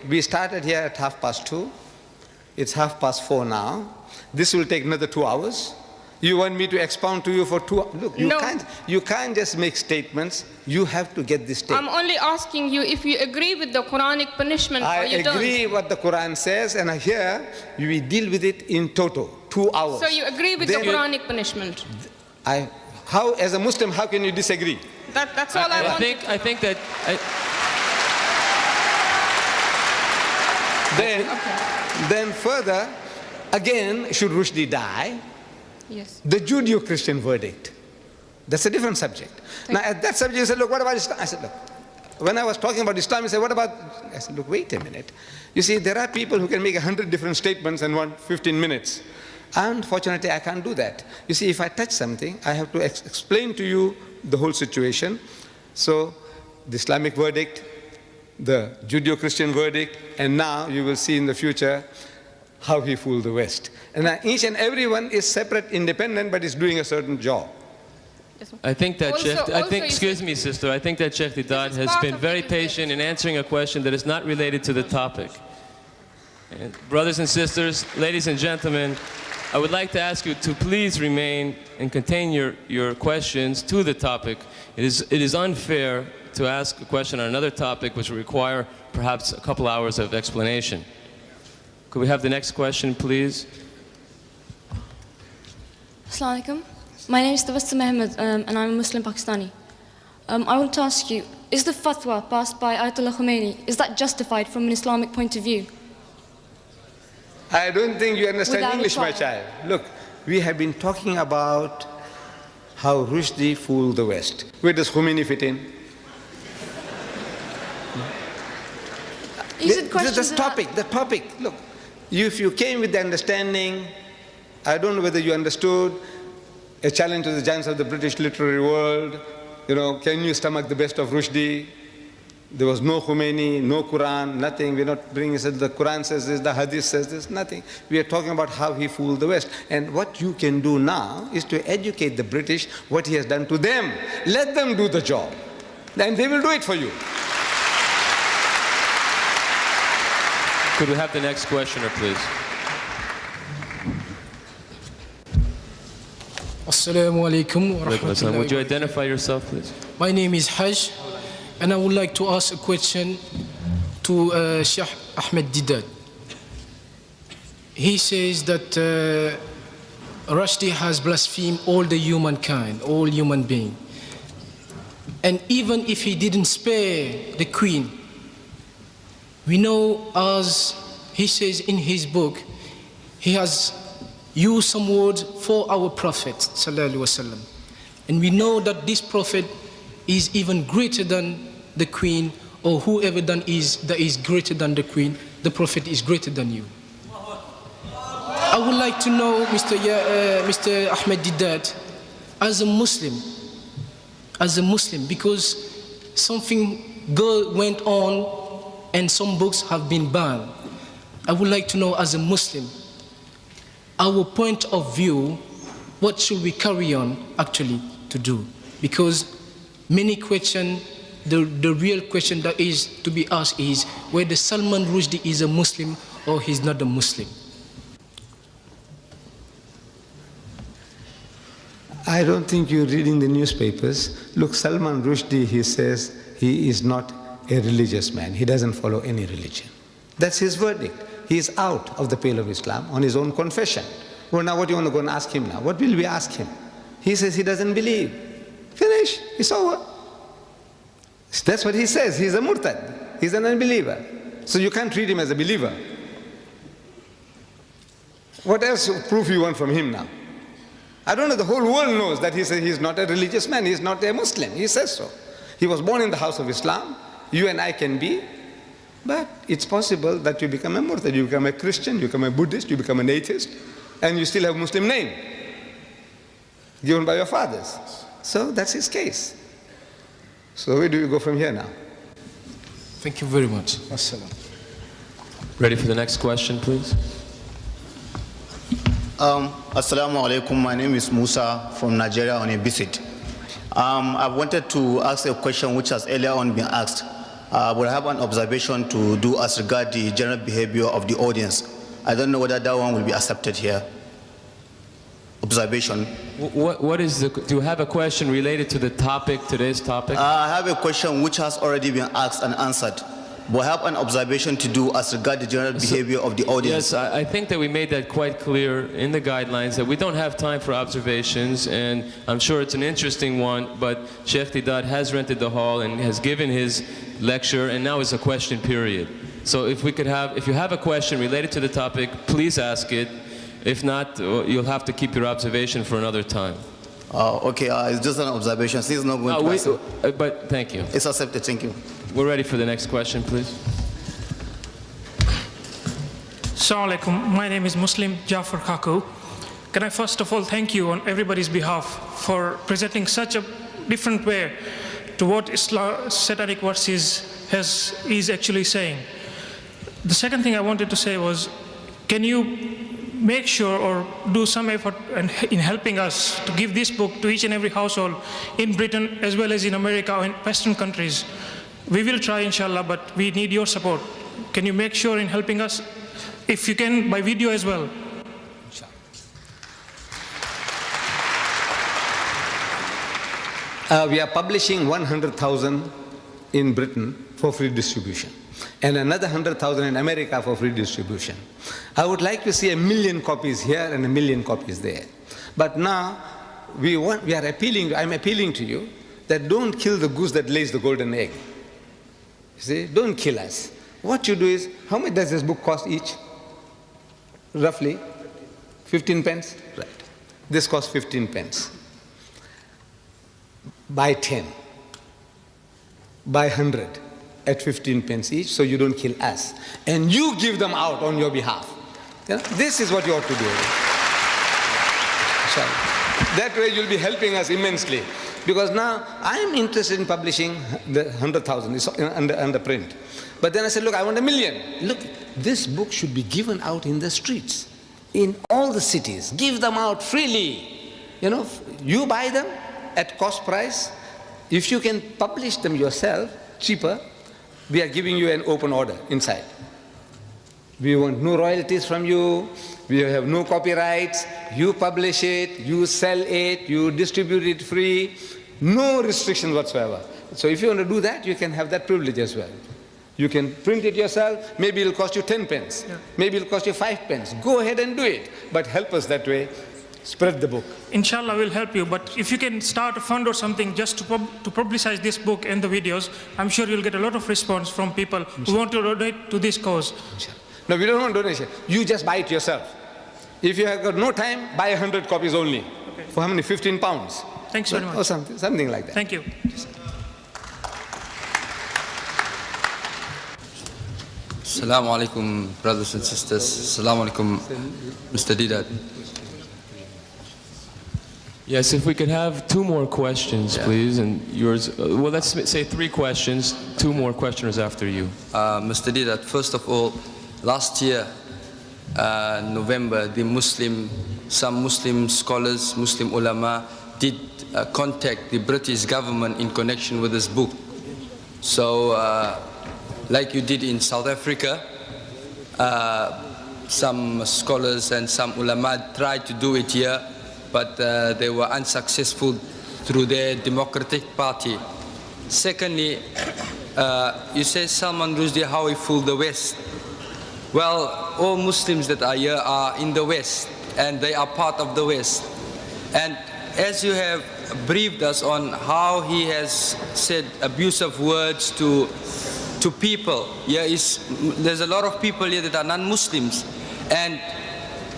We started here at 2:30. It's 4:30 now. This will take another 2 hours. You want me to expound to you for 2 hours? Look, you can't just make statements. You have to get this tape. I'm only asking you if you agree with the Quranic punishment or you don't. I agree what the Quran says, and here we deal with it in total, 2 hours. So you agree with the Quranic punishment? How, as a Muslim, how can you disagree? That's all I want. I think that... Then further, again, should Rushdie die? Yes. The Judeo-Christian verdict. That's a different subject. Now, at that subject, you said, look, what about Islam? I said, look, when I was talking about Islam, you said, what about... I said, look, wait a minute. You see, there are people who can make 100 different statements in 15 minutes. Unfortunately, I can't do that. You see, if I touch something, I have to explain to you the whole situation. So, the Islamic verdict, the Judeo-Christian verdict, and now you will see in the future how he fooled the West. And each and every one is separate, independent, but is doing a certain job. I think that excuse me, sister, I think that Sheikh Deedat has been very patient in answering a question that is not related to the topic. And brothers and sisters, ladies and gentlemen, I would like to ask you to please remain and contain your questions to the topic. It is unfair to ask a question on another topic which will require perhaps a couple hours of explanation. Could we have the next question, please? Assalamu alaikum. My name is Tabassum Ahmed, and I'm a Muslim Pakistani. I want to ask you, is the fatwa passed by Ayatollah Khomeini, is that justified from an Islamic point of view? I don't think you understand English, my child. Look, we have been talking about how Rushdie fooled the West. Where does Khomeini fit in? The topic. Look, if you came with the understanding, I don't know whether you understood, a challenge to the giants of the British literary world, can you stomach the best of Rushdie? There was no Khomeini, no Quran, nothing. We're not bringing the Quran says this, the Hadith says this, nothing. We are talking about how he fooled the West. And what you can do now is to educate the British what he has done to them. Let them do the job. And they will do it for you. Could we have the next questioner, please? Assalamu alaikum wa rahmatullahi. Would you identify yourself, please? My name is Hajj, and I would like to ask a question to Sheikh Ahmed Deedat. He says that Rushdie has blasphemed all the humankind, all human beings. And even if he didn't spare the Queen, we know, as he says in his book, he has used some words for our Prophet sallallahu alaihi wasallam, and we know that this Prophet is even greater than the Queen, or whoever that is greater than the Queen. The Prophet is greater than you. I would like to know, Mr. Ahmed Deedat, as a Muslim, because something good went on and some books have been banned. I would like to know, as a Muslim, our point of view, what should we carry on actually to do? Because many questions, the real question that is to be asked is whether Salman Rushdie is a Muslim or he's not a Muslim. I don't think you're reading the newspapers. Look, Salman Rushdie, he says he is not a religious man. He doesn't follow any religion. That's his verdict. He is out of the pale of Islam on his own confession. Well, now what do you want to go and ask him now? What will we ask him? He says he doesn't believe. Finish. It's over. That's what he says. He's a murtad. He's an unbeliever. So you can't treat him as a believer. What else proof you want from him now? I don't know. The whole world knows that he says he's not a religious man. He's not a Muslim. He says so. He was born in the house of Islam. You and I can be. But it's possible that you become a murtad. You become a Christian, you become a Buddhist, you become an atheist, and you still have a Muslim name given by your fathers. So that's his case. So where do you go from here now? Thank you very much. Assalam. Ready for the next question, please? Assalamu alaikum. My name is Musa from Nigeria on a visit. I wanted to ask a question which has earlier on been asked. But I have an observation to do as regards the general behavior of the audience. I don't know whether that one will be accepted here. Observation. Do you have a question related to the topic, today's topic? I have a question which has already been asked and answered. But I have an observation to do as regards the general behavior of the audience. Yes, I think that we made that quite clear in the guidelines, that we don't have time for observations, and I'm sure it's an interesting one, but Sheikh Deedat has rented the hall and has given his lecture, and now is a question period. So if you have a question related to the topic, please ask it. If not, you'll have to keep your observation for another time. Okay, it's just an observation. This is not going to but thank you. It's accepted, thank you. We're ready for the next question, please. Assalamu alaikum. My name is Muslim Jafar Kaku. Can I first of all thank you on everybody's behalf for presenting such a different way to what Satanic Verses is actually saying. The second thing I wanted to say was, can you make sure or do some effort in helping us to give this book to each and every household in Britain as well as in America or in Western countries? We will try, inshallah, but we need your support. Can you make sure in helping us, if you can, by video as well? We are publishing 100,000 in Britain for free distribution, and another 100,000 in America for free distribution. I would like to see 1 million copies here and 1 million copies there. But now I'm appealing to you that don't kill the goose that lays the golden egg. You see, don't kill us. What you do is, how much does this book cost each? Roughly 15 pence? Right. This costs 15 pence. Buy 10. Buy 100 at 15 pence each, so you don't kill us. And you give them out on your behalf. You know, this is what you ought to do. That way you'll be helping us immensely. Because now I'm interested in publishing the 100,000, it's under print. But then I said, look, I want 1 million. Look, this book should be given out in the streets, in all the cities. Give them out freely. You know, you buy them at cost price. If you can publish them yourself, cheaper, we are giving you an open order inside. We want no royalties from you. We have no copyrights. You publish it, you sell it, you distribute it free. No restrictions whatsoever. So if you want to do that, you can have that privilege as well. You can print it yourself. Maybe it'll cost you 10 pence. Yeah. Maybe it'll cost you 5 pence. Go ahead and do it. But help us that way. Spread the book. Inshallah, we'll help you. But if you can start a fund or something just to publicize this book and the videos, I'm sure you'll get a lot of response from people who want to donate to this cause. No, we don't want donation. You just buy it yourself. If you have got no time, buy 100 copies only. Okay. For how many? 15 pounds. Thanks very much. Or something like that. Thank you. Assalamu alaikum, brothers and sisters. Assalamu alaikum, Mr. Deedat. Yes, if we could have 2 more questions, please, and yours. Well, let's say 3 questions, 2 more questioners after you. Mr. Deedat, first of all, last year, November, some Muslim scholars, Muslim ulama, did contact the British government in connection with this book. So, like you did in South Africa, some scholars and some ulama tried to do it here, but they were unsuccessful through their Democratic Party. Secondly, you say Salman Rushdie, how he fooled the West. Well, all Muslims that are here are in the West, and they are part of the West. And as you have briefed us on how he has said abusive words to people, there's a lot of people here that are non-Muslims, and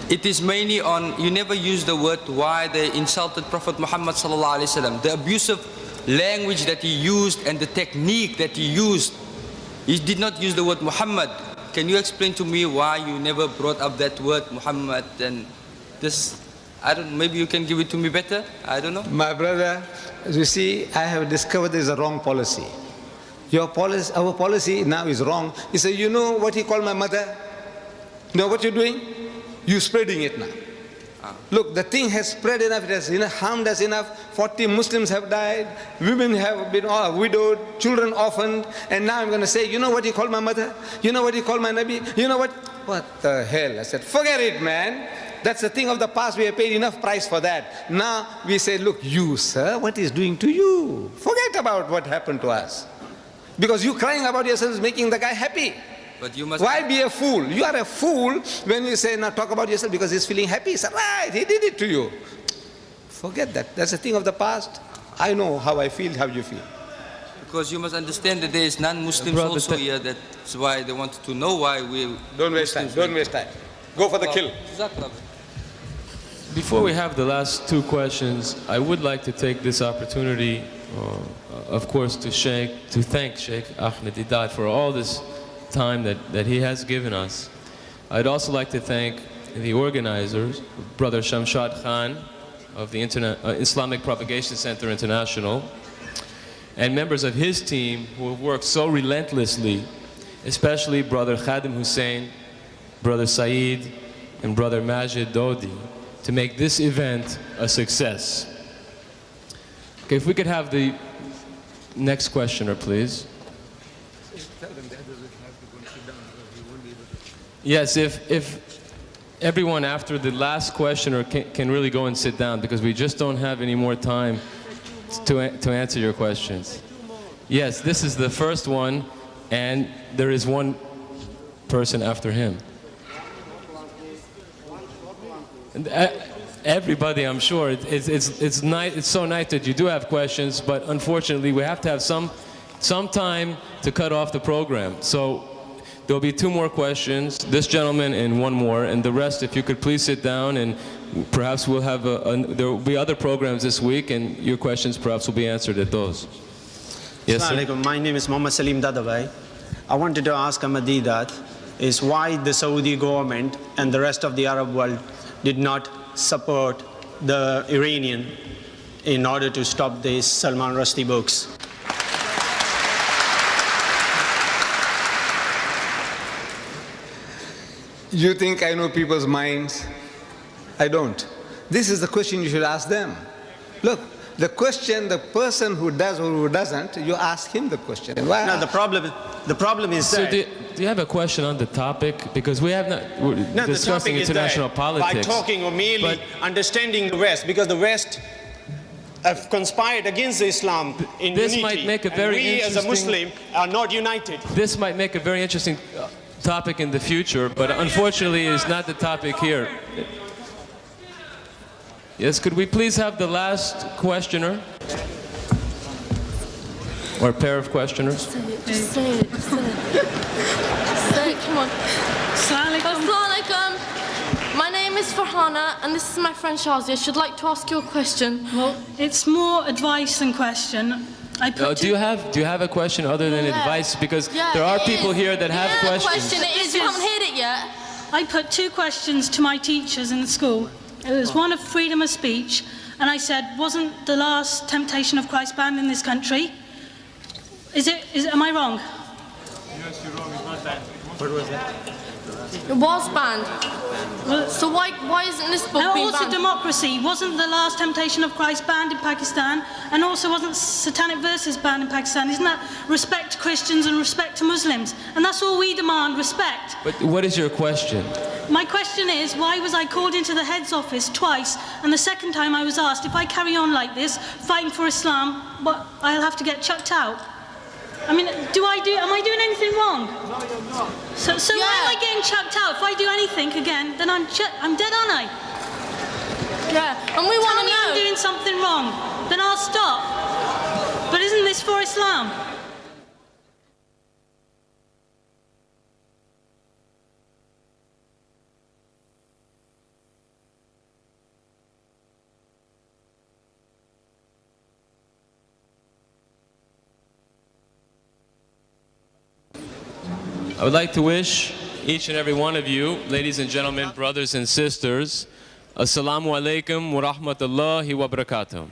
it is mainly on, you never use the word why they insulted Prophet Muhammad sallallahu alaihi wasallam. The abusive language that he used and the technique that he used, he did not use the word Muhammad. Can you explain to me why you never brought up that word Muhammad? And this, I don't know, maybe you can give it to me better? I don't know. My brother, you see, I have discovered there is a wrong policy. Our policy now is wrong. He said, you know what he called my mother? You know what you're doing? You're spreading it now. Look, the thing has spread enough, it has harmed us enough. 40 Muslims have died, women have been widowed, children orphaned, and now I'm going to say, you know what he called my mother? You know what he called my Nabi? You know what? What the hell? I said, forget it, man. That's a thing of the past. We have paid enough price for that. Now we say, look, you, sir, what is doing to you? Forget about what happened to us. Because you crying about yourself is making the guy happy. But you must. Why be a fool? You are a fool when you say, now talk about yourself because he's feeling happy. He said, right, he did it to you. Forget that. That's a thing of the past. I know how I feel, how you feel. Because you must understand that there is non-Muslims also here. That's why they wanted to know why we... Don't waste time. Don't waste time. Go for the kill. Before we have the last 2 questions, I would like to take this opportunity, of course, to thank Sheikh Ahmed Deedat for all this time that he has given us. I'd also like to thank the organizers, Brother Shamshad Khan of the Islamic Propagation Center International, and members of his team who have worked so relentlessly, especially Brother Khadim Hussein, Brother Saeed, and Brother Majid Dodi, to make this event a success. Okay, if we could have the next questioner, please. Yes, if everyone after the last questioner can really go and sit down, because we just don't have any more time to answer your questions. Yes, this is the first one, and there is one person after him. And everybody, I'm sure, it's so nice that you do have questions, but unfortunately we have to have some time to cut off the program. So there'll be 2 more questions, this gentleman and 1 more, and the rest, if you could please sit down, and perhaps we'll have there will be other programs this week, and your questions perhaps will be answered at those. Yes, sir? Assalamu alaikum. My name is Mohammed Salim Dadabhai. I wanted to ask Ahmed Deedat is why the Saudi government and the rest of the Arab world did not support the Iranian in order to stop these Salman Rushdie books. You think I know people's minds? I don't. This is the question you should ask them. Look, the question, the person who does or who doesn't, you ask him the question. Why? No, the problem is So that... do you have a question on the topic? Because we're discussing international politics. By talking or merely understanding the West, because the West have conspired against Islam in this unity, might make a very and we as a Muslim are not united. This might make a very interesting topic in the future, but unfortunately it's not the topic here. Yes, could we please have the last questioner? Or pair of questioners? Just say it. Say it, come on. Assalamu alaikum. My name is Farhana, and this is my friend Shazia. I should like to ask you a question. Well, it's more advice than question. Do you have a question other than advice? Because there are people here that have questions. It is. You haven't heard it yet. I put 2 questions to my teachers in the school. It was one of freedom of speech, and I said, wasn't the last Temptation of Christ banned in this country? Am I wrong? Yes, you're wrong. It's not banned. What was that? It was banned. So why isn't this book being also banned? democracy. Wasn't the last Temptation of Christ banned in Pakistan? And also wasn't Satanic Verses banned in Pakistan? Isn't that respect to Christians and respect to Muslims? And that's all we demand, respect. But what is your question? My question is, why was I called into the head's office twice, and the second time I was asked, if I carry on like this, fighting for Islam, I'll have to get chucked out? I mean, am I doing anything wrong? No, you're not. So why am I getting chucked out? If I do anything again, then I'm dead, aren't I? Yeah, and we want to know. Tell me I'm doing something wrong, then I'll stop. But isn't this for Islam? I would like to wish each and every one of you, ladies and gentlemen, brothers and sisters, Assalamu alaikum wa rahmatullahi wa barakatuh.